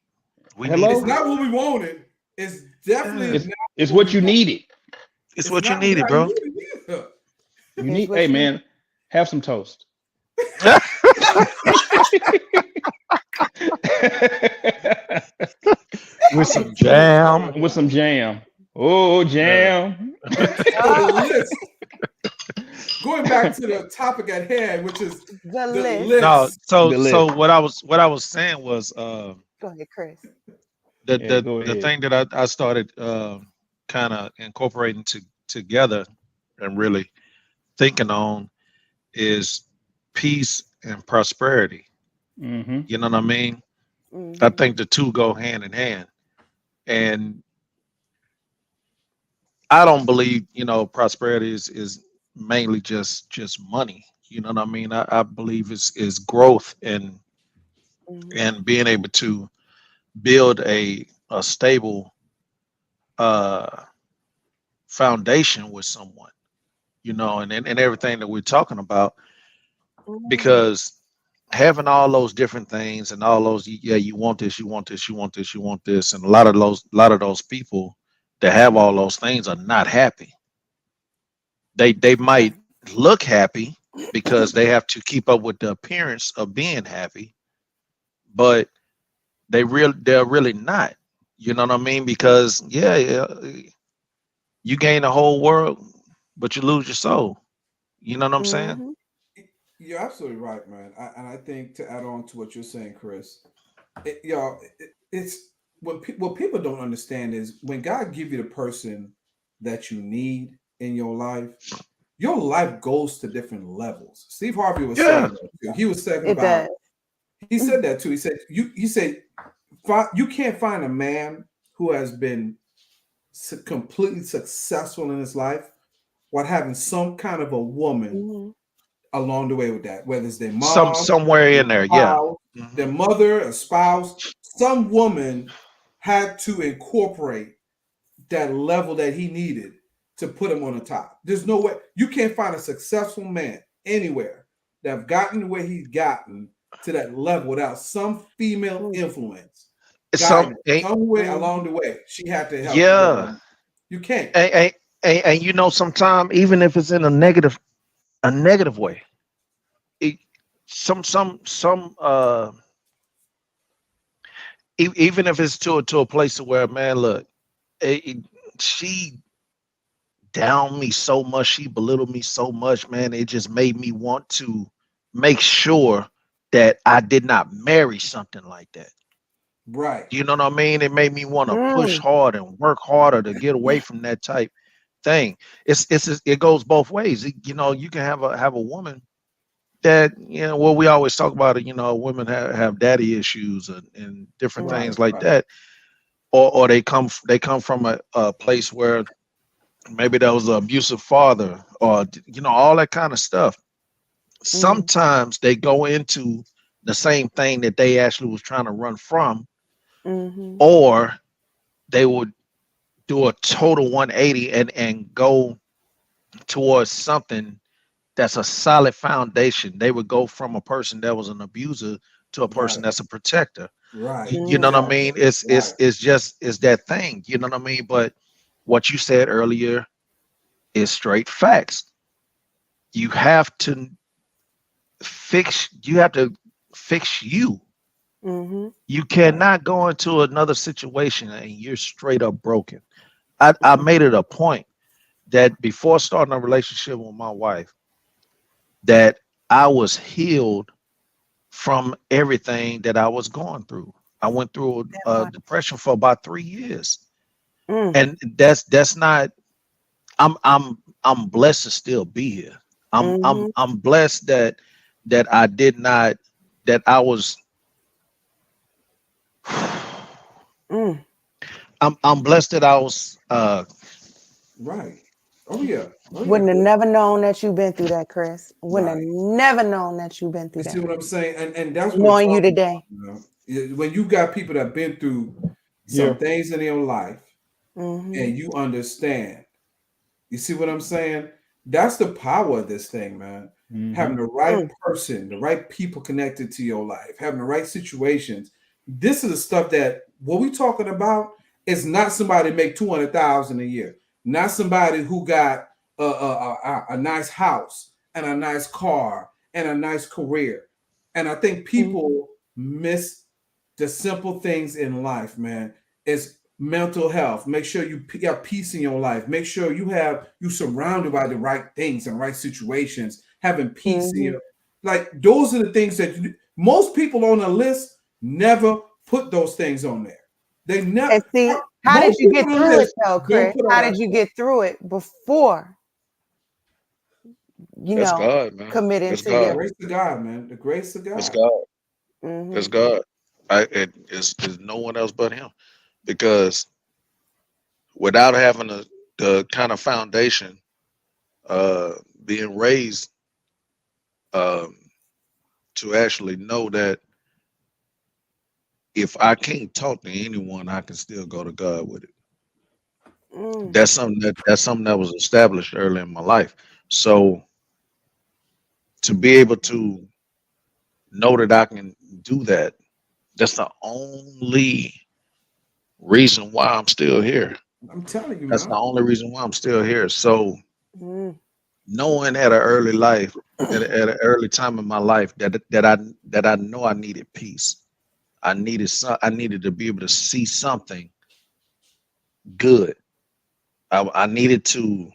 We needed It's Hello? this. not what we wanted. It's definitely Yes. It's not it's what what we you want. needed. It's It's what you not what needed, I bro. needed either. You It's need, what hey you man, have some toast. With some jam. With some jam. Oh, jam. So the list, going back to the topic at hand, which is the the list. No, list. The so list. what I was saying was Go ahead, Chris. Yeah, go the ahead. thing that I started kind of incorporating together and really thinking on is peace and prosperity. Mm-hmm. You know what I mean? I Mm-hmm. think the two go hand in hand. And I don't believe, prosperity is mainly just money. You know what I mean? I believe is growth Mm-hmm. and being able to build a stable uh foundation with someone, and everything that we're talking about, Mm-hmm. because having all those different things and all those, yeah, you want this, you want this, you want this, you want this, and a lot of those people that have all those things are not happy. They might Right. look happy because they have to keep up with the appearance of being happy, but they're really not. You know what I mean? Because yeah, you gain the whole world, but you lose your soul. You know what I'm saying? Mm-hmm. You're absolutely right, man. And I think to add on to what you're saying, Chris, y'all, it's what people don't understand is when God give you the person that you need in your life goes to different levels. Steve Harvey was Yeah. saying that too. He was talking It does. about. He said that too. He said He said you can't find a man who has been completely successful in his life while having some kind of a woman Mm-hmm. along the way with that, whether it's their mom, Somewhere their in there, yeah. spouse, Hmm. their mother, a spouse, some woman had to incorporate that level that he needed to put him on the top. There's no way you can't find a successful man anywhere that have gotten the way he's gotten to that level without some female influence, Some guidance, somewhere Mm-hmm. along the way. She had to help put him yeah. on. You can't. And sometime, even if it's in a negative way, it, some even if it's to a place to where, man, look, she downed me so much, she belittled me so much, man, it just made me want to make sure that I did not marry something like that. Right. You know what I mean? It made me want to push Mm. hard and work harder to get away from that type thing. It goes both ways. You can have a woman that, well, we always talk about it. Women have daddy issues and different Right. things like Right. that, or they come from a place where maybe there was an abusive father, or all that kind of stuff. Mm. Sometimes they go into the same thing that they actually was trying to run from, Mm-hmm. or they would do a total 180 and go towards something that's a solid foundation. They would go from a person that was an abuser to a person Right. that's a protector. Right. You know what I Mm. mean? Exactly. It's Right. it's it's just it's that thing. You know what I mean? But what you said earlier is straight facts. You have to fix you. Mm-hmm. You Right. cannot go into another situation and you're straight up broken. I made it a point that before starting a relationship with my wife, that I was healed from everything that I was going through. I went through That a part. depression for about 3 years, Mm, and that's not. I'm blessed to still be here. mm-hmm, I'm blessed that I did not that I was. mm. I'm blessed that I was. Right. Oh yeah. Oh yeah, Wouldn't have Chris. never known that you've been through that, Chris. Wouldn't have Right. never known that you've been through You see that. what I'm saying? And that's what I'm Knowing you talking about. today. When you got people that been through Yeah. some things in their life Mm-hmm. and you understand, you see what I'm saying? That's the power of this thing, man. Mm-hmm. Having the right Mm, person, the right people connected to your life, having the right situations. This is the stuff that what we talking about is not somebody make 200,000 a year, not somebody who got a nice house and a nice car and a nice career. And I think mm-hmm. people miss the simple things in life, man. It's mental health. Make sure you got peace in your life. Make sure you surrounded by the right things and right situations. Having peace in Mm-hmm. your like those are the things that most people on the list never put those things on there. They never. And see, how did Most you get people on the through it list though, don't Chris? put all How that did you stuff. get through it before, That's God, man. committing That's to The God. your grace of God, man. The grace of That's God. God. That's mm-hmm. God. It's no one else but Him. Because without having the kind of foundation, uh, being raised, um, to actually know that if I can't talk to anyone, I can still go to God with it. Mm, That's something that was established early in my life. So to be able to know that I can do that, that's the only reason why I'm still here. I'm telling you, That's the man. only reason why I'm still here. So mm, knowing at an early life, at an early time in my life, that I know I needed peace. I needed to be able to see something good. I needed to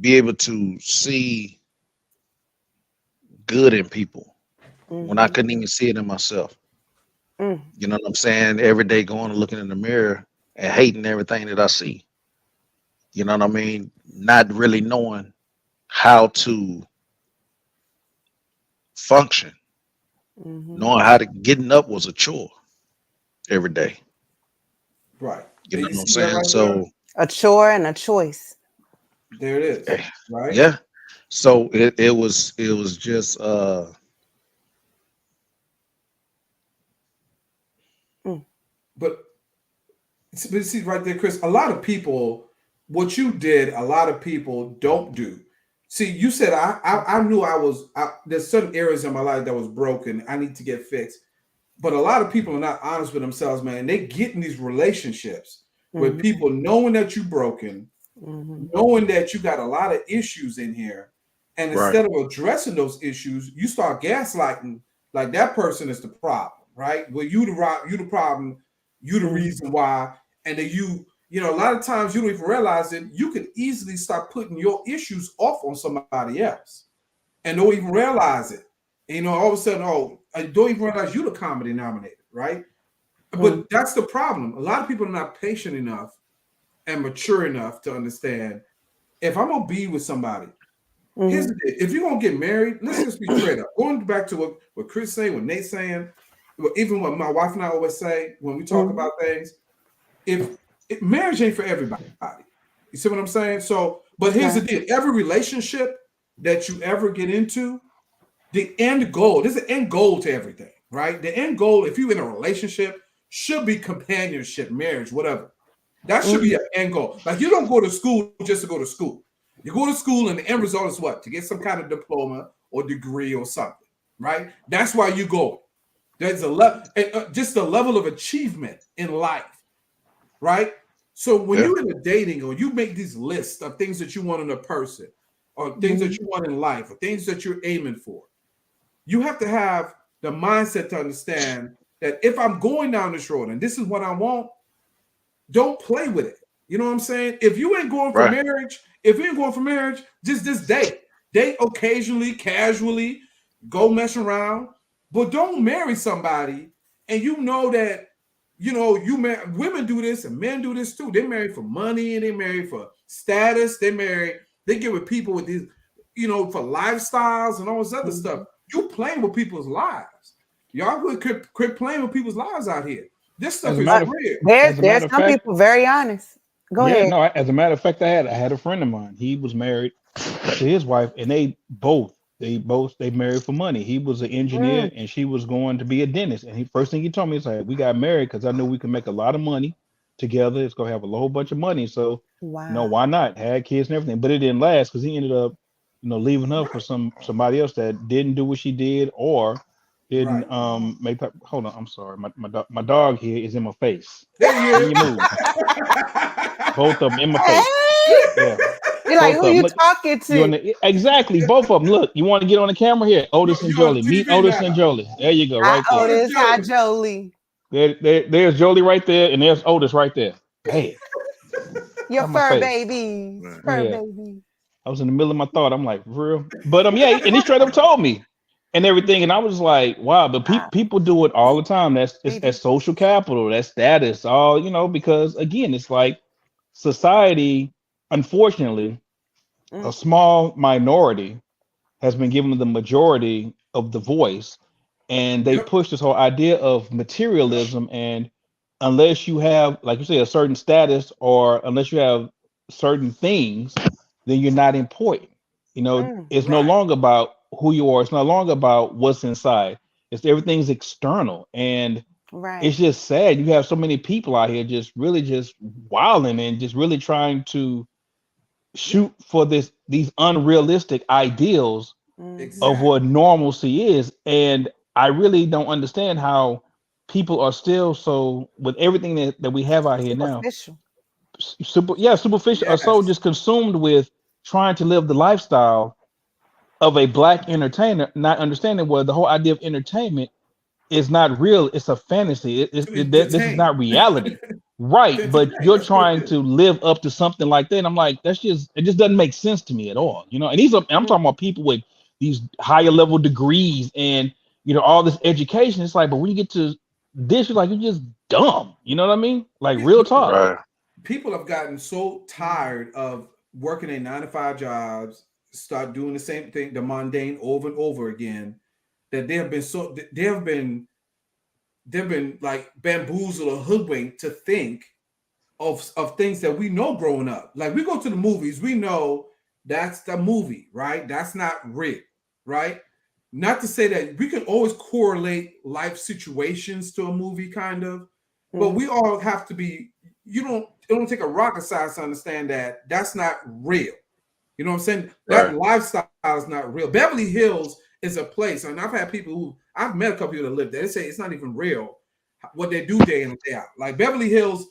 be able to see good in people when I mm-hmm. couldn't even see it in myself. Mm, You know what I'm saying? Every day going and looking in the mirror and hating everything that I see. You know what I mean? Not really knowing how to function, mm-hmm. knowing how to getting up was a chore every day. Right. You And know you what I'm see that saying? right there? So A chore and a choice. There it is. eh, Right? yeah. So it was just Mm, But see right there, Chris, a lot of people, what you did, a lot of people don't do. See, you said I knew there's certain areas in my life that was broken. I need to get fixed. But a lot of people are not honest with themselves, man. They get in these relationships with mm-hmm. people knowing that you're broken, Mm-hmm. knowing that you got a lot of issues in here. And right, instead of addressing those issues, you start gaslighting like that person is the problem, right? Well, you the problem, you the Mm-hmm. reason why. And then a lot of times you don't even realize it. You can easily start putting your issues off on somebody else and don't even realize it. All of a sudden, I don't even realize you're the common denominator, right? Mm-hmm. But that's the problem. A lot of people are not patient enough and mature enough to understand if I'm gonna be with somebody, here's Mm-hmm. the deal. If you're gonna get married, let's just be straight up. Going back to what Chris saying, what Nate's saying, even what my wife and I always say when we talk Mm-hmm. about things, if marriage ain't for everybody. You see what I'm saying? So, but It's here's the not. deal: every relationship that you ever get into, the end goal, there's an end goal to everything, right? The end goal, if you're in a relationship, should be companionship, marriage, whatever. That should be Mm-hmm. an end goal. Like you don't go to school just to go to school. You go to school and the end result is what? To get some kind of diploma or degree or something, right? That's why you go. There's just a level of achievement in life, right? So when yeah, you're in a dating or you make these lists of things that you want in a person or things Mm-hmm. that you want in life or things that you're aiming for, you have to have the mindset to understand that if I'm going down this road and this is what I want, don't play with it. You know what I'm saying? If you ain't going for right, marriage, if you ain't going for marriage, just date. They occasionally, casually go mess around, but don't marry somebody and you know that women do this and men do this too. They marry for money and they marry for status. They get with people with these, for lifestyles and all this other stuff. You playing with people's lives. Y'all quit playing with people's lives out here. This stuff As a is matter of real. There's some fact, people very honest. Go yeah, ahead. no. As a matter of fact, I had a friend of mine. He was married to his wife, and they married for money. He was an engineer, Mm, and she was going to be a dentist. And first thing he told me is like, we got married because I knew we could make a lot of money together. It's gonna have a whole bunch of money. So, wow. why not? Had kids and everything, but it didn't last because he ended up, leaving her for somebody else that didn't do what she did or didn't Right. make that. Hold on, I'm sorry. My dog here is in my face. There he Can is. you move? Both of them in my face. Hey, Yeah, you're like, both who of them. you Look, talking you on to? exactly both of them. Look, you want to get on the camera here? Otis and You're on Jolie. Meet TV Otis and now. Jolie. There you go, Hi, right there. Otis Otis. Hi, Jolie. Jolie. There's Jolie right there, and there's Otis right there. Bam, Your on my fur face. babies. Right. Fur Yeah, baby. I was in the middle of my thought. I'm like, for real? But yeah, and he straight up told me and everything, and I was like, wow. But people do it all the time. That's social capital. That's status. All because again, it's like society, unfortunately, a Mm, small minority has been given the majority of the voice, and they Yep. push this whole idea of materialism. And unless you have, like you say, a certain status, or unless you have certain things, then you're not important. mm, It's no Right. longer about who you are. It's no longer about what's inside. It's everything's external, and right. it's just sad. You have so many people out here just really just wilding and just really trying to Yep. shoot for these unrealistic ideals Mm-hmm. of what Exactly. normalcy is. And I really don't understand how people are still so, with everything that we have out here now, Superficial. superficial, are so Yes. just consumed with trying to live the lifestyle of a black entertainer, not understanding where the whole idea of entertainment is not real. It's a fantasy. To This is entertain. not reality. To Right, but entertain. you're That's what it trying is. to live up to something like that. And I'm like, it just doesn't make sense to me at all. And I'm Mm, talking about people with these higher level degrees and all this education. It's like, but when you get to this, you're just dumb. You know what I mean? Like real Listen, talk. Right. people have gotten so tired of working a 9 to 5 jobs, start doing the same thing, the mundane over and over again, that they have been like bamboozled or hoodwinked to think of things that we know growing up. Like we go to the movies, we know that's the movie, right? That's not real, right? Not to say that we can always correlate life situations to a movie, kind of, but mm, we all have to be. It don't take a rocket science to understand that that's not real. You know what I'm saying? That Right. lifestyle is not real. Beverly Hills is a place, and I've met a couple people that live there. They say it's not even real what they do day in and day out. Like Beverly Hills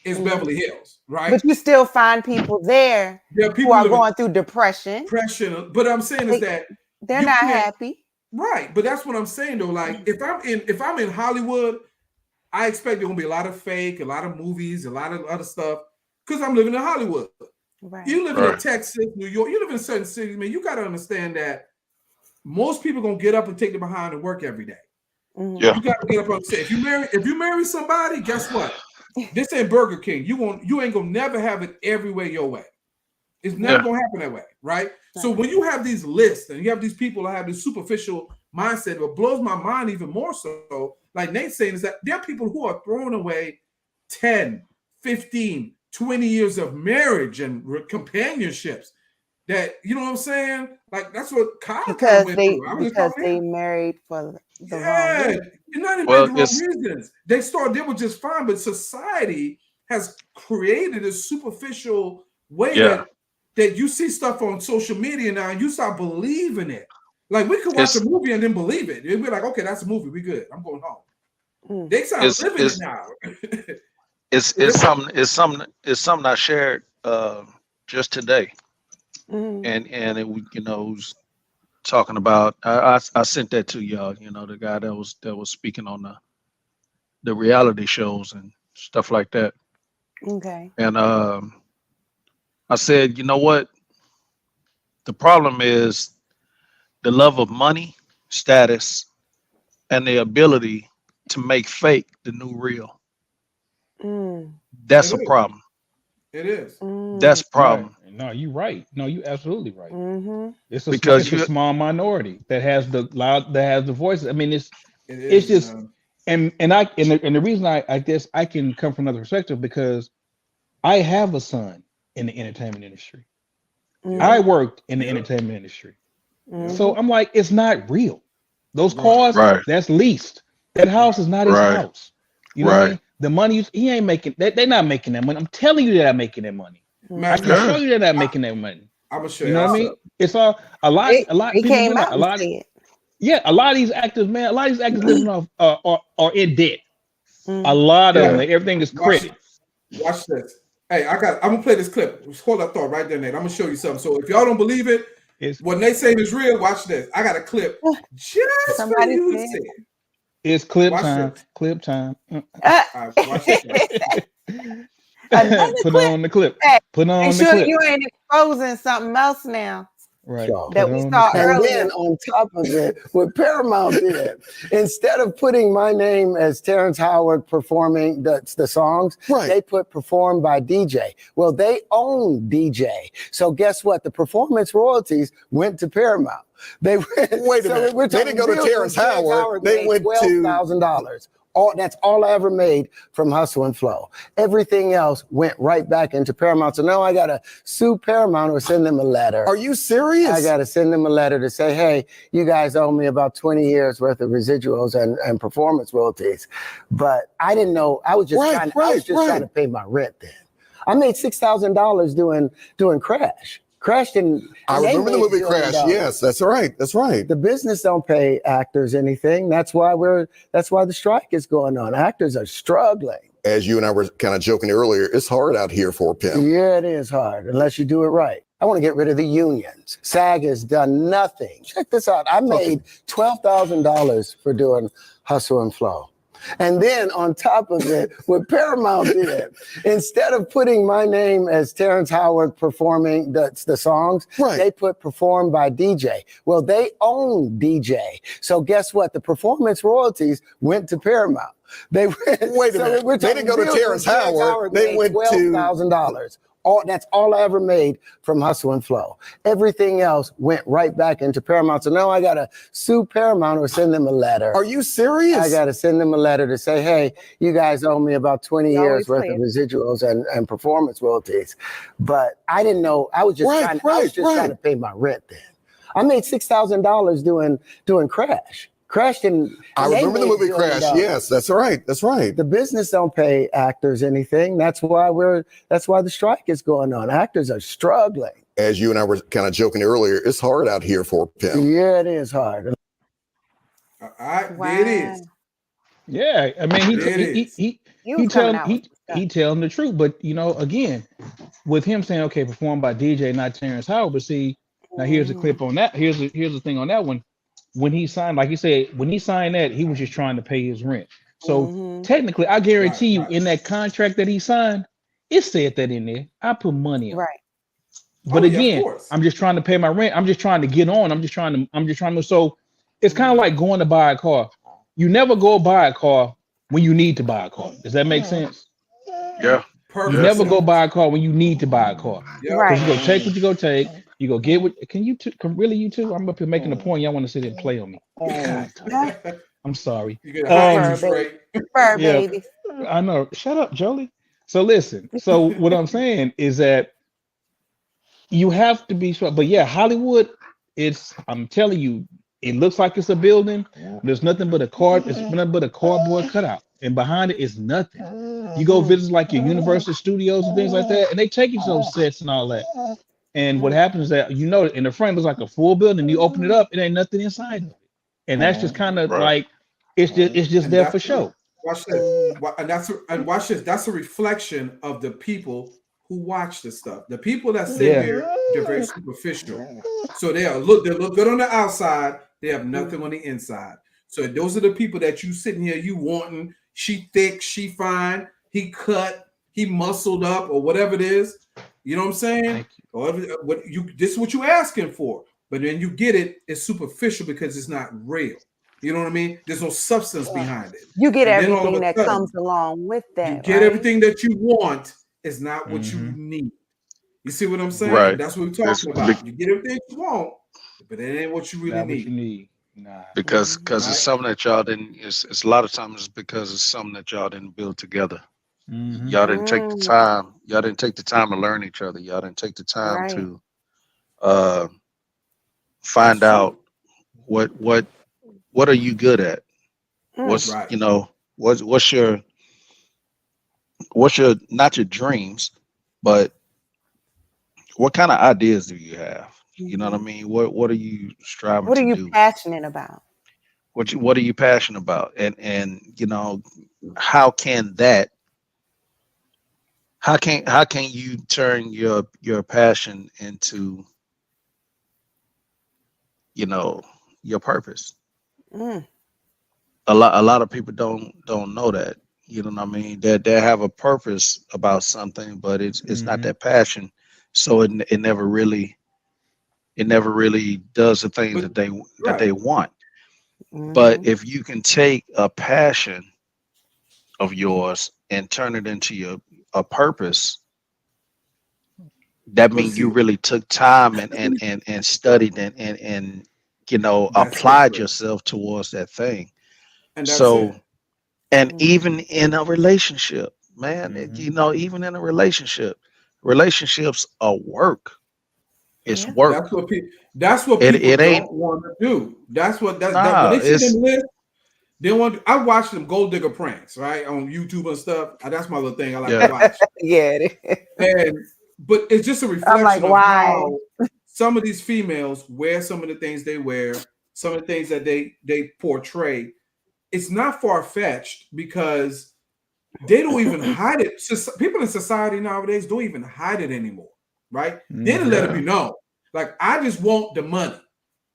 is mm. Beverly Hills, right? But you still find people there There are who people who are live in going through depression. depression, but I'm saying is They, that they're you not can't. happy. Right, but that's what I'm saying though. Like if I'm in Hollywood, I expect there gonna be a lot of fake, a lot of movies, a lot of other stuff, because I'm living in Hollywood. Right. You living in Right. Texas, New York, you live in certain cities, man. You got to understand that most people gonna get up and take them behind and work every day. Mm-hmm. Yeah. You got to get up and say, if you marry somebody, guess what? This ain't Burger King. You ain't gonna never have it every way your way. It's never Yeah. gonna happen that way, right? So Right. when you have these lists and you have these people that have this superficial mindset, what blows my mind even more so, like Nate's saying, is that there are people who are throwing away 10, 15, 20 years of marriage and companionships. That, you know what I'm saying? Like that's what Kyle kind of Because went they through. I was just because talking to they him. married for the wrong Yeah, reason. you're not even Well, the wrong it's reasons. They were just fine, but society has created a superficial way yeah. that you see stuff on social media now and you start believing it. Like we could watch a It's movie and then believe it. It'd be like, okay, that's a movie. We good. I'm going home. Mm, They start it's living it it's now. it's something I shared just today, mm, and it was talking about. I sent that to y'all. The guy that was speaking on the reality shows and stuff like that. okay. And I said, you know what? The problem is the love of money, status, and the ability to make fake the new real. Mm, That's It a is. problem. It is. mm, That's a Right. problem No, you're right. No, you absolutely right. mm-hmm. because It's a you small minority that has the loud that has the voices. I mean, It it's is, just man. and the reason I guess I can come from another perspective because I have a son in the entertainment industry. Yep. I Mm-hmm. worked in the Yep. entertainment industry. Yep. So I'm like, it's not real. Those Right. cars, right, that's leased. That house Right. is not his right, house. You know what I right. mean? The money he ain't making. They're not making that money. I'm telling you, they're not making that money. I Matter of can fact, show Yeah, you they're not I, making that money. I'm gonna show You know what y'all I mean? something. It's all a lot. He People do came not out a and lot. said, Yeah, a lot of these actors, man. A lot of these actors living off are in debt. A mm, lot of them. Yeah. Everything is Watch. credit. Watch this. Hey, I'm gonna play this clip. Just hold that thought right there, Nate. I'm gonna show you something. So if y'all don't believe it, It's what Nate saying is real. Watch this. I got a clip just for somebody you to said, see. it's clip Watch time. this. Clip time. uh, All right, watch this. Now. another Put clip. on the clip. Hey, Put make on the sure clip. you ain't exposing something else now Right. So, Put that we on the saw clip. and earlier. then on top of it, what Paramount did, instead of putting my name as Terrence Howard performing the songs, Right. they put performed by DJ. Well, they own DJ. So guess what? The performance royalties went to Paramount. They went, Wait a minute. We're They didn't go to real Terrence quick. Howard. They made went to $12,000. That's all I ever made from Hustle and Flow. Everything else went right back into Paramount. So now I got to sue Paramount or send them a letter. Are you serious? I got to send them a letter to say, hey, you guys owe me about 20 years worth of residuals and performance royalties. But I didn't know. I was just trying to pay my rent then. I made $6,000 doing Crash. Crash didn't. I they remember the made movie $1 Crash. billion. Yes, that's right. That's right. The business don't pay actors anything. That's why the strike is going on. Actors are struggling. As you and I were kind of joking earlier, it's hard out here for a pimp. Yeah, it is hard unless you do it right. I want to get rid of the unions. SAG has done nothing. Check this out. I made $12,000 for doing Hustle and Flow. And then on top of it, what Paramount did, instead of putting my name as Terrence Howard performing the songs, Right. they put performed by DJ. Well, they own DJ. So guess what? The performance royalties went to Paramount. They went, Wait a minute. They didn't go to Terrence Howard. They went to $12,000. That's all I ever made from Hustle and Flow. Everything else went right back into Paramount. So now I got to sue Paramount or send them a letter. Are you serious? I got to send them a letter to say, hey, you guys owe me about 20 You years always worth say of it. residuals and performance royalties. But I didn't know. I was just trying to pay my rent then. I made $6,000 doing Crash. Crash didn't. I they remember the made movie $1 billion. Crash. Yes, that's right. That's right. The business don't pay actors anything. That's why the strike is going on. Actors are struggling. As you and I were kind of joking earlier, it's hard out here for a pimp. Yeah, it is hard. All right, Wow. there it is. Yeah, I mean, There it is. You was coming out with some he stuff. telling the truth, but you know, again, with him saying, okay, performed by DJ, not Terrence Howard. But see, now here's a clip on that. Here's the thing on that one. When he signed, like he said, when he signed that, he was just trying to pay his rent. So Mhm. technically, I guarantee Right. you, in that contract that he signed, it said that in there. I put money on. Right. But Oh, yeah, of again, course. I'm just trying to pay my rent. I'm just trying to get on. I'm just trying to. So it's kind of like going to buy a car. You never go buy a car when you need to buy a car. Does that make sense? Yeah. Perfect. You never go sense. buy a car when you need to buy a car. Yep. Right. Because you go take what you go take. You go get what. Can you two? Really, you two? I'm up here making a point. Y'all want to sit and play on me? God, I'm sorry. You get a high Um, interest rate. Fur Yeah. baby. I know. Shut up, Jolie. So listen. So what I'm saying is that you have to be sure. But yeah, Hollywood. I'm telling you, it looks like it's a building. There's nothing but a card. It's nothing but a cardboard cutout, and behind it is nothing. You go visit like your Universal Studios and things like that, and they take you to those sets and all that. And what happens is that in the front looks like a full building. You open it up, it ain't nothing inside of it, and that's just kind of Right. like it's just And there for show. Watch this. And watch this. That's a reflection of the people who watch this stuff. The people that sit Yeah. here, they're very superficial. So they look good on the outside. They have nothing on the inside. So those are the people that you sitting here, you wanting. She thick, she fine, he cut, he muscled up, or whatever it is. You know what I'm saying? Thank you. Or this is what you're asking for, but then you get it. It's superficial because it's not real. You know what I mean? There's no substance behind it. You get And then all of everything a that sudden, comes along with you that, get right? everything that you want. Is not what you Mm-hmm. need. You see what I'm saying? Right. And that's what we're It's talking about. You get everything you want, but it ain't what you really Not what you need. need. Nah. because Mhm. it's Right? something that y'all didn't. It's a lot of times it's because it's something that y'all didn't build together. Mm-hmm. Y'all didn't take the Mm, time. Y'all didn't take the time to learn each other. Y'all didn't take the time right. to uh, That's find true. out what what what are you good at. Mm, What's Right. what's your not your dreams, but what kind of ideas do you have? You know what I mhm. mean? What are you striving What are to you do? passionate about? What are you passionate about? And how can that how can you turn your passion into you know your purpose? Mm, A lot of people don't know that. You know what I mean? That they have a purpose about something, but it's not Mm-hmm. that passion. So it never really does the things But that they right. want. But mhm, if you can take a passion of yours and turn it into a purpose, that But means you see, really took time and studied and that's it, applied Chris. yourself towards that thing. And that's So it. and mhm. even in a relationship, man, Mm-hmm. even in a relationship, relationships are work. It's Yeah. work. That's what It people it ain't don't want to do. That's what that when nah. they see them It's list, they want. I watch them gold digger pranks right on YouTube and stuff. That's my little thing I like to yeah watch. Yeah, it is. And but it's just a I'm like, reflection of why? how some of these females wear some of the things they wear, some of the things that they portray. It's not far fetched because they don't even hide it. People in society nowadays don't even hide it anymore, right? They didn't Mm-hmm. let it be yeah known. Like I just want the money.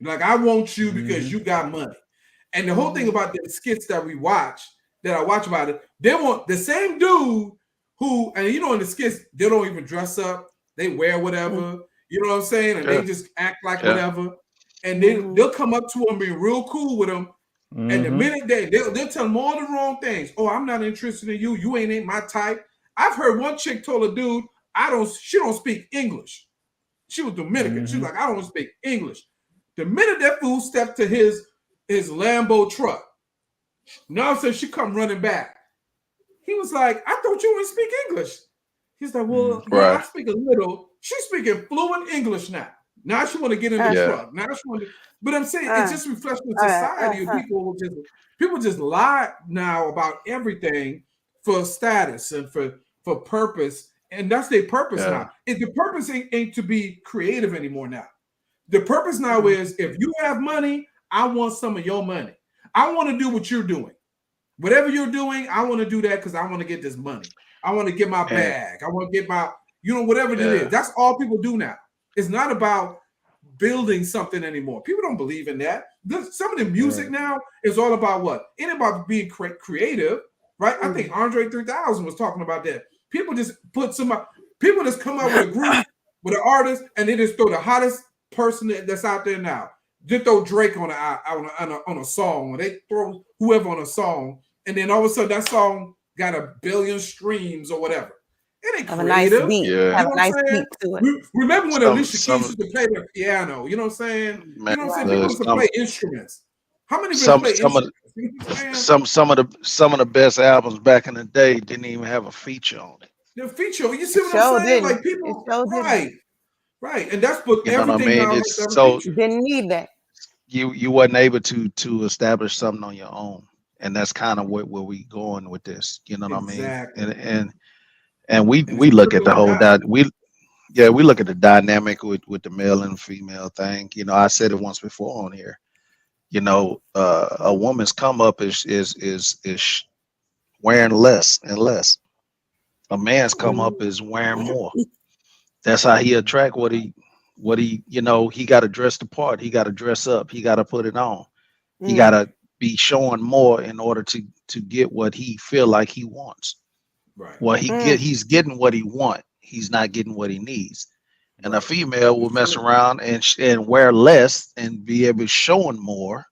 Like I want you because Mm-hmm. you got money. And the whole thing Mhm, about the skits that we watch, that I watch about it, they want the same dude who, and in the skits, they don't even dress up, they wear mm, whatever, you know what I'm saying? And yeah they just act like yeah whatever. And mhm, they'll come up to him, be real cool with him. And the Mm-hmm. minute they'll tell him all the wrong things. Oh, I'm not interested in you. You ain't my type. I've heard one chick told a dude, she don't speak English. She was Dominican. She Mm-hmm. was like, I don't speak English. The minute that fool stepped to his Lambo truck, now since she come running back, he was like, I thought you wouldn't speak English. He's like, well, yeah, right I speak a little. She's speaking fluent English now. Now she want to get in the uh, yeah truck. Now she want to, but I'm saying it's uh, just reflection of uh, society. And uh. people just lie now about everything for status and for purpose, and that's their purpose yeah now. If the purpose ain't to be creative anymore now. The purpose now Mhm, is if you have money, I want some of your money. I want to do what you're doing. Whatever you're doing, I want to do that because I want to get this money. I want to get my and bag. I want to get my, whatever it is. yeah That's all people do now. It's not about building something anymore. People don't believe in that. Some of the music Right. now is all about what? It ain't about being creative, right? I think mhm, Andre 3000 was talking about that. People just people just come out with a group, with an artist, and they just throw the hottest person that's out there now. Just throw Drake on a song, or they throw whoever on a song, and then all of a sudden that song got a billion streams or whatever. It ain't have a nice creative. beat. yeah You Have know a what nice I'm saying? beat to it. Remember when some Alicia Keys some used to play the piano? You know what I'm saying? man You know what I'm saying? Right. People look, used to play instruments. How many people some play some of instruments? You know what I'm saying? some of the best albums back in the day didn't even have a feature on it. The feature, you see It what I'm sure saying? didn't. Like It people, sure didn't. right, right. And that's what You know what I everything mean? now has to It's have a so feature. Didn't need that. you wasn't able to establish something on your own, and that's kind of where we going with this. You know what I mean? Exactly. And we And it's we look at trickle the whole down. we look at the dynamic with the male and female thing. I said it once before on here. A woman's come up is wearing less and less. A man's come Mhm, up is wearing more. That's how he attract he got to dress the part. He got to dress up. He got to put it on. He got mm, to be showing more in order to get what he feel like he wants. Right. Well, mm, he's getting what he want. he's not getting what he needs. And a female will mess around and wear less and be able to show more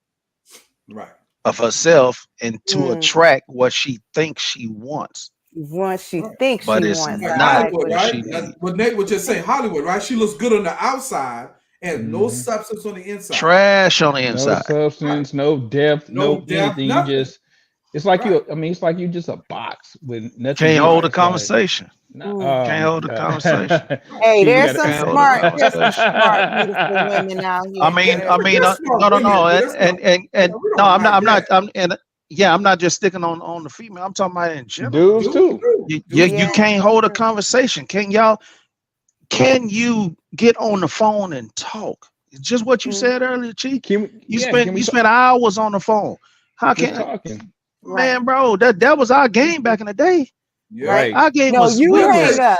of herself and to attract what she thinks she wants. What she thinks But she it's wants. not Hollywood, what she right? That's needs. what Nate was just saying. Hollywood, right? She looks good on the outside and no substance on the inside. Trash on the inside. No substance, no depth, no depth, anything. nothing. You just, it's like it's like you just a box with nothing. Can't hold a conversation. Can't hold a conversation. Hey, there's gotta- some smart, beautiful women out here. I mean, I'm not just sticking on the female. I'm talking about in general. Dudes too. You can't hold a conversation. Can you get on the phone and talk? It's just what you said earlier, Chee. You spent hours on the phone. How can talking? Man, bro, that was our game back in the day. Yeah. Right. Our game was you hang up.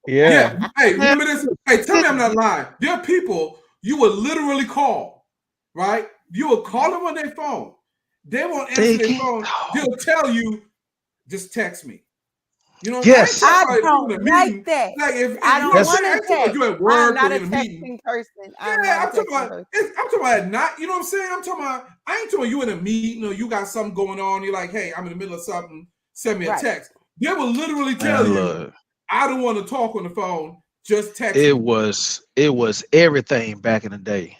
Yeah. Hey, remember this? Hey, tell me I'm not lying. There are people you will literally call, right? You will call them on their phone. They won't answer their phone. They'll tell you, just text me. You know, yes. I don't like that. Like if I don't want to text. You at work I'm not or a in a texting meeting. person. I'm talking about at night. You know what I'm saying? I'm talking about. I ain't talking you in a meeting or you got something going on. You're like, hey, I'm in the middle of something. Send me a text. They will literally tell you, I don't want to talk on the phone. Just text. It was everything back in the day.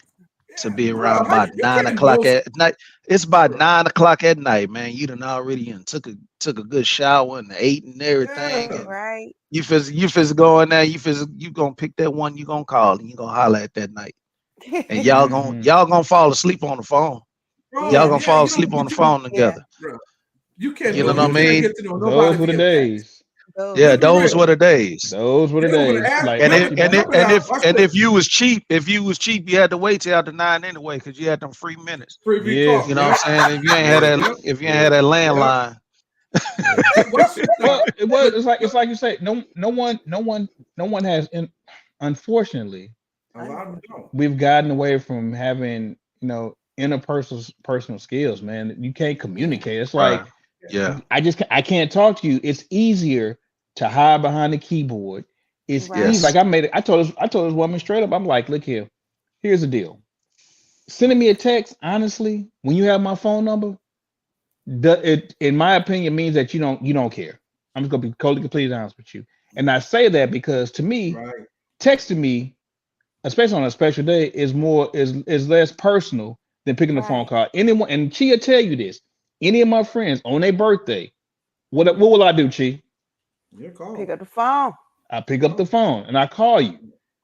To be around about 9 o'clock at night. It's about 9 o'clock at night, man. You done already took a good shower and ate and everything. Yeah, and right. You fizz go in there. You gonna pick that one you gonna call and you gonna holler at that night. And y'all gonna fall asleep on the phone. Y'all gonna fall asleep on the phone together. You can't. You know what I mean? Those were the days. Yeah, those were the days. Those were the days. Like, and if you was cheap, you had to wait till after 9 anyway, because you had them free minutes. Yes. You know what I'm saying? If you ain't had that landline. Well, it's like you say, no one has unfortunately we've gotten away from having, interpersonal personal skills, man. You can't communicate. It's like I can't talk to you. It's easier to hide behind the keyboard. It's easy. Like I told this woman straight up, I'm like, look here, here's the deal. Sending me a text, honestly, when you have my phone number, it in my opinion means that you don't care. I'm just gonna be completely honest with you. And I say that because to me, texting me, especially on a special day, is less personal than picking the phone call. Anyone, and Chee will tell you this. Any of my friends on their birthday, what will I do, Chee? Pick up the phone. I pick up the phone and I call you.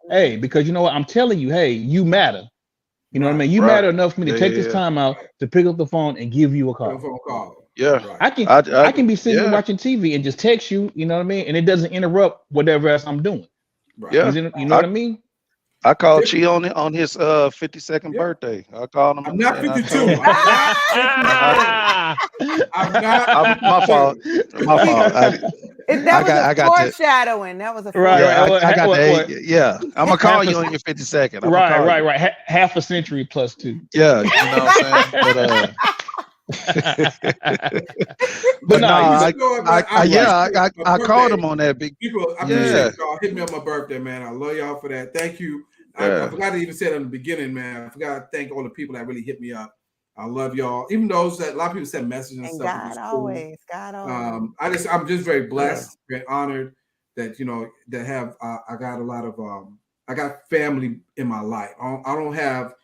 Hey, because you know what? I'm telling you, hey, you matter. You know what I mean? You matter enough for me to take this time out to pick up the phone and give you a call. Yeah. I can be sitting here watching TV and just text you, you know what I mean? And it doesn't interrupt whatever else I'm doing. Yeah. You know what I mean? I called Chee on his 52nd birthday. I called him. I'm not 52. I'm not. My fault. That was foreshadowing. That was a I'm gonna call you on your 52nd. Right. Half a century plus 2. Yeah, you know what I'm saying? But I called him on that big. People, I appreciate y'all. Hit me on my birthday, man. I love y'all for that. Thank you. I forgot to even say that in the beginning, man. I forgot to thank all the people that really hit me up. I love y'all. Even those that a lot of people send messages and stuff. God always. I'm just very blessed, very honored that that have. I got a lot of. I got family in my life. I don't have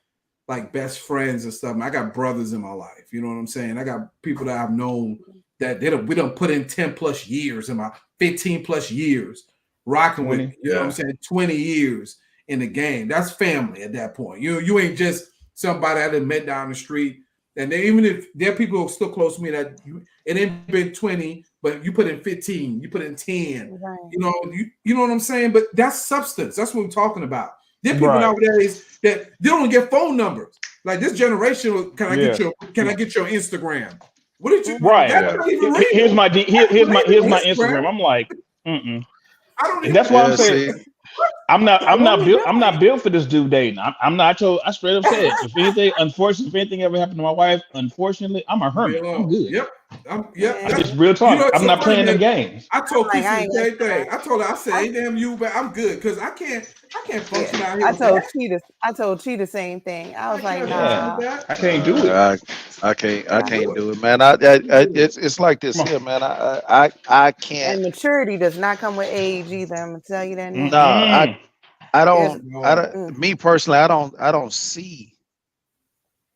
like best friends and stuff. I got brothers in my life. You know what I'm saying? I got people that I've known that we don't put in 10 plus years in my 15 plus years rocking with me. You know what I'm saying? 20 years in the game. That's family at that point. You ain't just somebody I done met down the street. And even if there are people who are still close to me that it ain't been 20, but you put in 15, you put in 10. Right. You know what I'm saying? But that's substance. That's what we're talking about. There are people nowadays that they don't get phone numbers. Like this generation, can I get your Instagram? What did you? Right. Here's my Instagram. I'm like, I don't. That's why I'm saying I'm not built for this due dating. I'm not. I straight up said, if anything ever happened to my wife, unfortunately, I'm a hermit. I'm good. Yep. It's real talk. It's I'm so not funny, playing them man. games. I told like, Chrissy I ain't the gonna same thing. I told her, I said, ain't damn you, but I'm good because I can't function out here I with told that. Chee the same thing. I was I like, can't function Yeah, with nah. that. I can't do it. I can't Do do it, man. it. It's like this Come here, man. I can't. And maturity does not come with age either. I'm gonna tell you that on. now. Nah, I It's I No. don't. Me personally, I don't see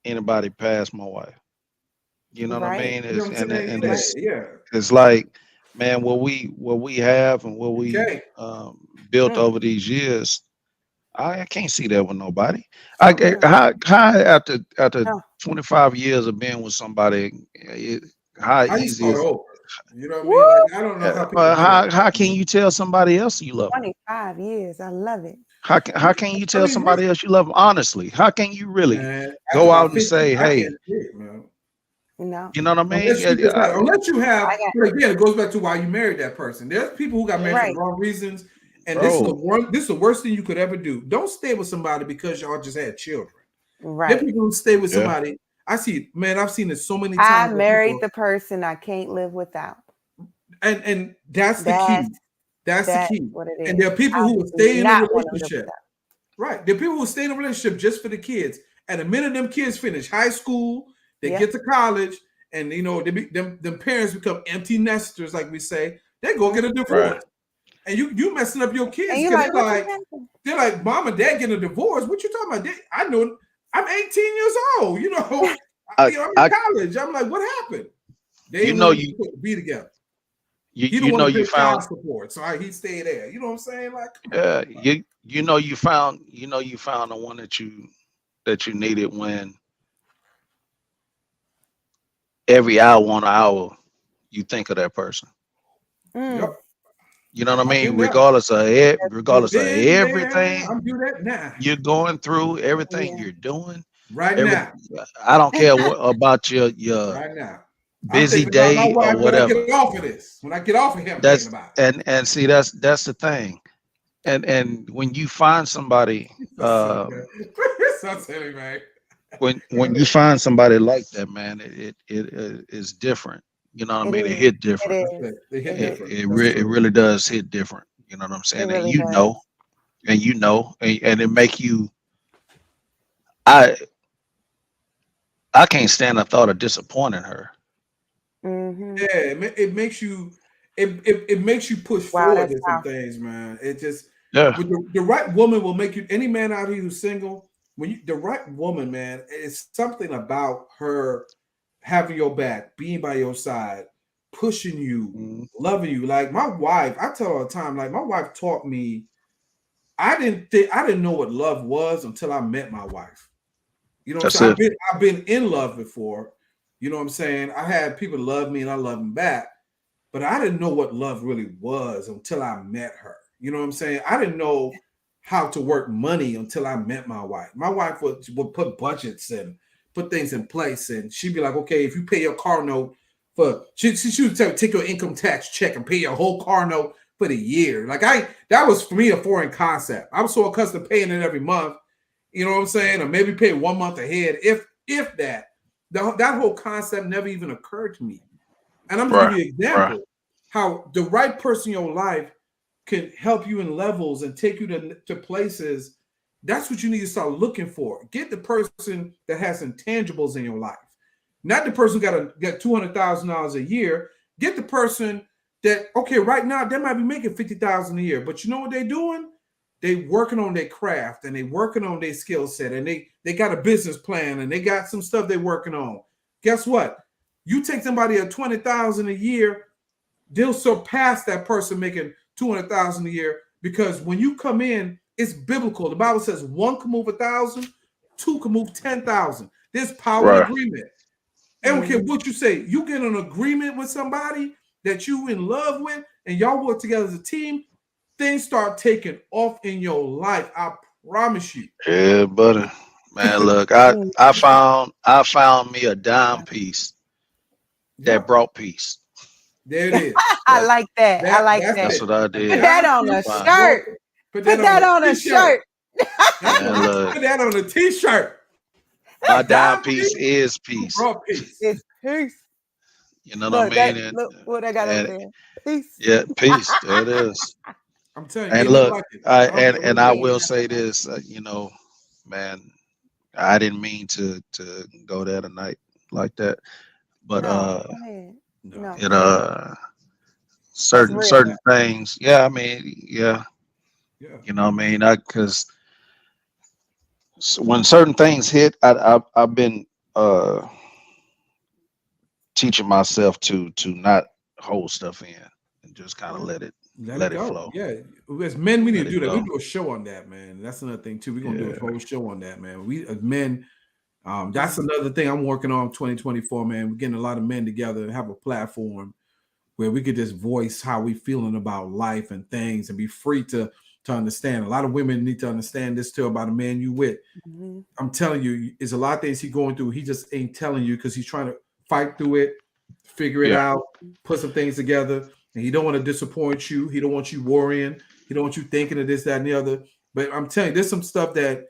anybody past my wife. You know what I right. mean? You know what I'm saying? And Right. Yeah. it's like, man, what we have and what You we can't. built Mm. over these years, I can't see that with nobody. I So get No. how after No. 25 years of being with somebody, how how you easy start is it? over? You know what I Woo! mean? Like I don't know how people But do that. how can you tell somebody else you love them? 25 years. I love it. How can you I tell mean, somebody else you love them honestly? How can you really man, after go out about and 50, say, I can't hey, do it, man. No. you know what I mean? Unless you just have, unless you have, I got but again, it goes back to why you married that person. There's people who got married for the right. wrong reasons, and Bro, this is the worst thing you could ever do. Don't stay with somebody because y'all just had children. There are Right. people who stay with yeah, somebody. I see, man, I've seen it so many I times where married people, the person I can't live without. and that's the That's key. That's the key. what it And is. there are people I who will do stay in a not want to live relationship. without. Right. There are people who stay in a relationship just for the kids. And the minute them kids finish high school, they Yep. get to college, and them parents become empty nesters, like we say, they go get a divorce. right. And you messing up your And kids you're because like, what just happened? they're like, mom and dad getting a divorce. What you talking about? I know I'm 18 years old, I, I'm in I college. I'm like, what happened? They you didn't know want you to be together. you He you didn't know want to you pay child found support, so he stayed there. You know what I'm saying? Like, come on. you know you found the one that you needed when every hour on hour you think of that person. Yep. Mm, You know what I I've mean? been there. that's I've Regardless of been there. everything I'm doing that now. you're going through, everything yeah. you're doing, Right every now. I don't care what about your Right now. I'm busy thinking about my day or wife when I whatever. get off of this. When I get off of him thinking That's about and see that's the thing. And when you find somebody it. So silly, man. It's so silly, man. when you find somebody like that, man, it is different. You know what I It mean? It is. hit It different. That's is. it. They hit It is. different. That's It true. really does hit different. You know what I'm It saying? And really does. and it make you. I I can't stand the thought of disappointing her. Mm-hmm. Yeah, it makes you it makes you push Wow, forward that's to some powerful. things, man. It just Yeah, with the right woman will make you any man out here who's single, when you the right woman, man, it's something about her having your back, being by your side, pushing you, mm, loving you. Like my wife, I tell her all the time, like my wife taught me, I didn't know what love was until I met my wife. You know what I'm that's saying? it. I've been in love before. You know what I'm saying? I had people love me and I love them back, but I didn't know what love really was until I met her. You know what I'm saying? I didn't know how to work money until I met my wife. My wife would put budgets and put things in place, and she'd be like, "Okay, if you pay your car note for she would take your income tax check and pay your whole car note for the year." Like that was for me a foreign concept. I was so accustomed to paying it every month. You know what I'm saying? Or maybe pay 1 month ahead, if that. That whole concept never even occurred to me. And I'm going to Right, give you an right. example how the right person in your life can help you in levels and take you to places. That's what you need to start looking for. Get the person that has intangibles in your life, not the person who got $200,000 a year. Get the person that okay, right now they might be making $50,000 a year, but you know what they're doing? They working on their craft and they working on their skill set, and they got a business plan and they got some stuff they're working on. Guess what? You take somebody at 20,000 a year, they'll surpass that person making 200,000 a year, because when you come in, it's biblical. The Bible says one can move 1,000, two can move 10,000. There's power in Right. agreement. I don't care what you say. You get an agreement with somebody that you in love with, and y'all work together as a team, things start taking off in your life. I promise you. Yeah, buddy. Man, look, Mm, I found me a dime piece that Yep, brought peace. there it is. I like that. I like That's that. That's it. what I A Put did. that dime on a piece Fine. shirt. Put Put that on that a on a t-shirt. shirt. That's what Man, look, put that on a t-shirt. A my dime dime piece piece is peace. brought peace. It's peace. You know what I Look, mean? And, look what I got over and there. Peace. yeah, peace. There it is. I'm telling you, And it look look, like it. I I don't care what and it I is. will say this, man, I didn't mean to go there tonight like that, but No, go ahead. No. No, it that's certain real. things. Yeah, I mean, yeah, Yeah. you know what I mean. Because when certain things hit, I've been uh teaching myself to not hold stuff in and just kind of Let it let it go. flow, Yeah. As men, we need let to it do that. We go. do a show on that, man. That's another thing too. We're gonna do a Yeah, whole show on that, man. We as men, that's Mhm. another thing I'm working on 2024, man. We're getting a lot of men together and have a platform where we could just voice how we feeling about life and things and be free to understand. A lot of women need to understand this too about a man you with. Mhm. I'm telling you, it's a lot of things he's going through. He just ain't telling you because he's trying to fight through it, figure it yeah, out, put some things together. And he don't want to disappoint you. He don't want you worrying. He don't want you thinking of this, that, and the other. But I'm telling you, there's some stuff that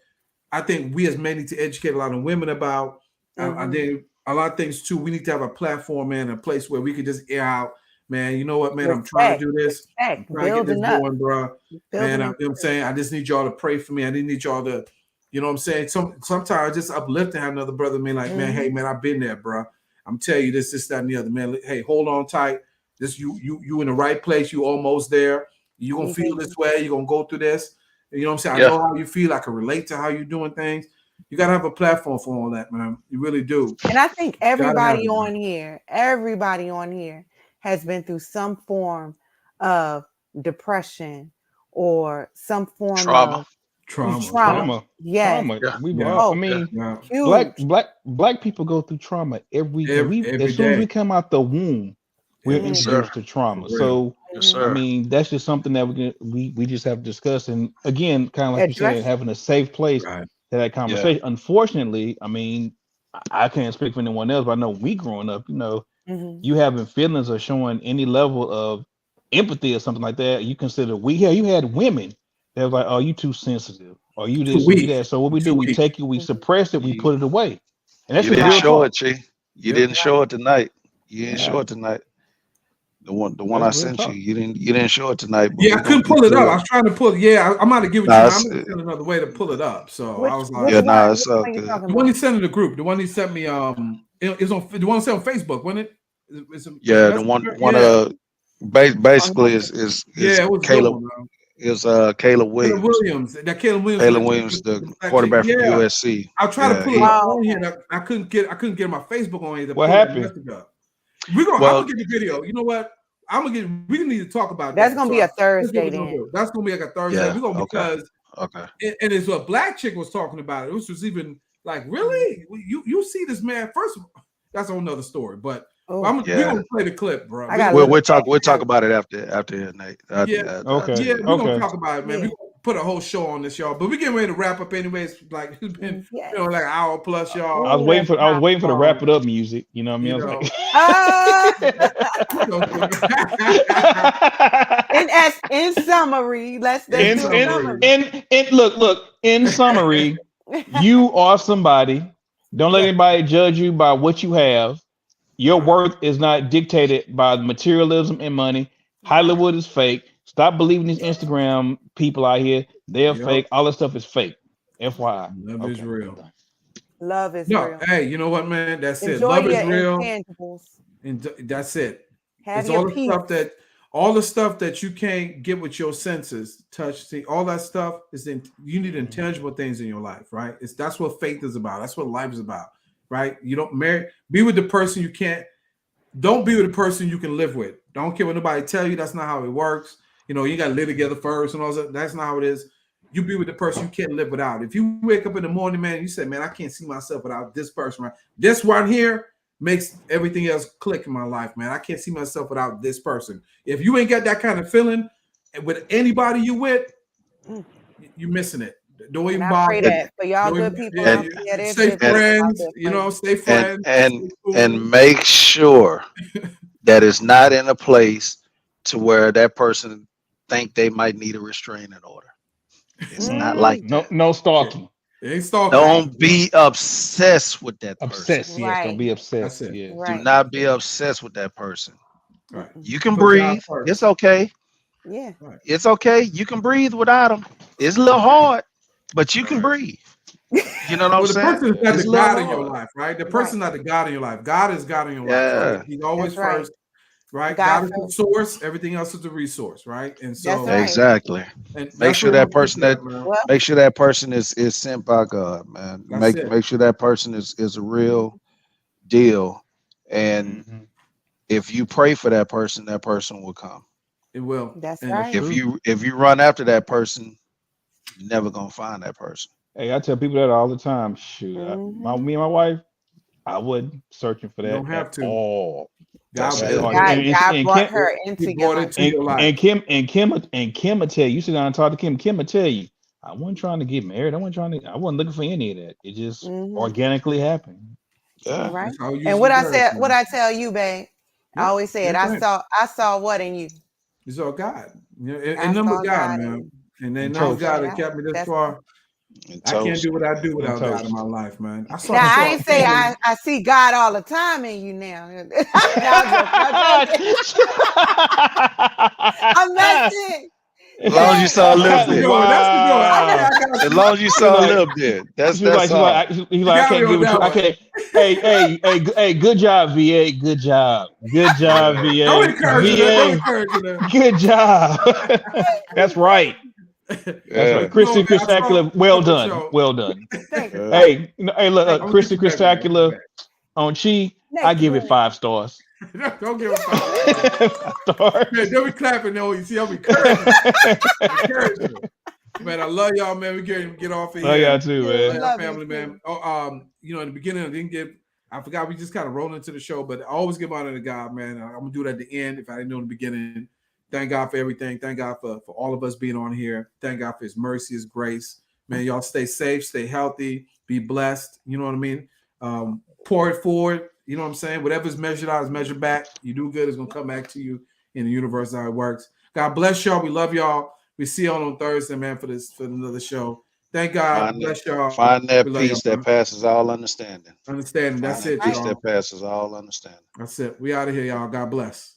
I think we as men need to educate a lot of women about. I Mhm. think a lot of things too. We need to have a platform, man, a place where we can just air out, man. You know what, man? I'm trying to Respect, do this. I'm respect, trying to get this building up, going, bro. Man, building you know and what I'm saying? I just need y'all to pray for me. I didn't need y'all to, you know what I'm saying? Sometimes just uplift to have another brother, man, like, man, hey, Mhm. man, I've been there, bro. I'm telling you this, that, and the other, man. Hey, hold on tight. This you in the right place. You almost there. You're gonna feel this way. You're gonna go through this. You know what I'm saying? I yeah. know how you feel. I can relate to how you're doing things. You gotta have a platform for all that, man. You really do. And I think Gotta have it, man. everybody on here has been through some form of depression or some form Trauma. of Trauma. Yeah. trauma. Trauma, Yes. trauma. Yeah, We've all. I Oh, yeah, mean, Yeah. huge. black people go through trauma every day. We Every as soon as day. we come out the womb, we're Every yes, Mhm. day. sir. introduced to For trauma. real. So Yes, Mhm. I sir. mean, that's just something that we just have to discuss. And again, kind of like you said, Address it. having a safe place Right. to that Yeah, conversation. Unfortunately, I mean, I can't speak for anyone else, but I know we growing up, Mhm. you having feelings or showing any level of empathy or something like that, you consider we here. You had women that was like, "Oh, you too sensitive," or "You Too this," or "You weak. that." So what You're we do, too we weak. take it, we Mhm. suppress it, we you put it away, and that's you just didn't real Right. show talk. it, Chi. You Yep. didn't show it tonight. You didn't Yeah, show it tonight. The one that's I real sent you, talk. you didn't show it tonight. But Yeah, I we're gonna couldn't get pull it up. to I it. was trying to pull. Yeah, I'm gonna give it to you Nah, now. I'm gonna send another way to pull it up. So I was Which yeah, like, one? nah, it's Which all one you good. talking the one he about? sent in the group, the one he sent me, it was on the one sent on Facebook, wasn't it? It's a Yeah, the messenger. one Yeah, On basically message. is yeah, it was a good Caleb one, man. Caleb Caleb Williams. Williams, that Caleb Williams Caleb with Williams, the the black chick. quarterback from Yeah, USC. I tried to Yeah, pull it he up Oh, on here. okay. And I couldn't get my Facebook on here to What pull that happened? message up. I'm well, gonna get the video. You know what? We need to talk about That's that. gonna So be a let's do what Thursday we're gonna then. do. That's gonna be like a Thursday. yeah, We're gonna okay, because okay. and it's a black chick was talking about it, which was even like, Mhm. really? You see this man? First of all, that's a whole nother story. But Oh, we're Yeah, gonna play the clip, bro. I We're got gonna a play we'll little the we'll I talk got about it after here, Nate. yeah, I Okay, tell yeah, you. we're gonna okay. talk about it, man. We're yeah. gonna put a whole show on this, y'all. But we're getting ready to wrap up anyways. Like it's been, Yes. like an hour plus, y'all. Oh, that's I was my waiting for the wrap Um, it up music. You know what I mean? you I was know, like, Ah, you know, in summary, in let's do a summary, summary. and look. In summary, you are somebody. Don't let Yes. anybody judge you by what you have. Your right, worth is not dictated by materialism and money. Right. Hollywood is fake. Stop believing these Instagram people out here. They're yep. fake. All this stuff is fake. FYI. Love is Okay, I'm real. done. Love is No, real. hey, you know what, man? That's it. Enjoy Love is your real, intangibles. and that's it. Have It's your peace. all the stuff that you can't get with your senses, touch, see, all that stuff is you need Mhm. intangible things in your life, right? That's what faith is about. That's what life is about, right? You don't be with the person you can't. Don't be with the person you can live with. Don't care what nobody tell you. That's not how it works. You know, you got to live together first and all that. That's not how it is. You be with the person you can't live without. If you wake up in the morning, man, you say, man, I can't see myself without this person, right? This one here makes everything else click in my life, man. I can't see myself without this person. If you ain't got that kind of feeling with anybody you with, Mm. you're missing it. Don't And even I pray bother. that for y'all Don't good even, people yeah, out And there, there's stay good and people out friends, there for you. stay and friends, stay and cool. and make sure that it's not in a place to where that person think they might need a restraining order. It's not Mm, like No, that. no Yeah. stalking. It ain't stalking. Don't be obsessed with that person. Obsessed, yes. Don't Right. be obsessed. That's it. Yeah. Do Right. not be obsessed with that person. Right. You can Put God breathe. first. It's okay. Yeah. Right. It's okay. You can breathe without them. It's a little hard, but you can breathe. You know what I'm Well, the saying? person is not It's the a little God in your hard. life, right? The Right. person is not the God in your life. God is God in your life, right? Yeah, He's always That's right. first, right? God God is the first. source. Everything else is the resource, right? And That's so, right. exactly. and Make that's sure what we're that gonna keep person it that at, man. Well, make sure that person is sent by God, man. That's Make it. make sure that person is a real deal. And Mhm. if you pray for that person will come. It will. that's And it's right. true. If you run after that person, you're never gonna find that person. Hey, I tell people that all the time. Shoot, Hmm. me and my wife, I wasn't searching for You that don't at have to. all. God That's At will it. all. bring it. God And brought Kim her He into your brought it life. to your life. and Kim will tell you. You sit down and talk to Kim. Kim will tell you. I wasn't trying to get married. I wasn't looking for any of that. It just Hmm. organically happened. Yeah. Right. That's how it And usually does, what man. I tell you, babe, I Yep. always said, Same thing. I saw what in you. It's all God. You know, I and number saw God, God in man. you. And then And I number toast. God said, that kept me this that's far. And I can't toast. do what I do And without God in toast. my life, man. I saw now. the I show. ain't say I see God all the time in you now. No, I'm joking. I'm joking. I'm messing. As long as you Hey, saw a little That's the bit. good one. That's the good one. I'm Wow. I got As you. long as you She's saw a like, little bit. she's That's all. I Got me can't get on with you. that one. Okay. Hey, good job, VA. Good job. Good job, Yeah. Don't VA. encourage her. Don't VA. encourage her. Good job. That's right. That's right. Yeah. No, Christy man, I saw Christacular, well the done. show. Well done. thank you. Yeah. Hey, hey, look, Thank I'm you. gonna get Christy you back, man. I'm gonna Christacular on Chee, I Thank you, give it babe. 5 stars. get you back. Don't give him 5 stars. 5 Man, stars. don't be clapping. No, you see, I'm encouraging. Encouraging. Man, I love y'all, man. We get off of Oh, here. yeah, too, Yeah, Love man. y'all love you family, man. too. Oh, in the beginning, I didn't get. I forgot we just kind of rolled into the show, but I always give honor to God, man. I'm gonna do it at the end if I didn't know in the beginning. Thank God for everything. Thank God for all of us being on here. Thank God for His mercy, His grace. Man, y'all stay safe, stay healthy, be blessed. You know what I mean? Pour it forward. You know what I'm saying? Whatever's measured out is measured back. You do good, it's gonna come back to you in the universe how it works. God bless y'all. We love y'all. We see y'all on Thursday, man, for another show. Thank God. Bless y'all. Find We that love y'all, peace that man. passes all understanding. Understanding. Find That's that it, peace Right. that y'all. passes all understanding. That's it. We out of here, y'all. God bless.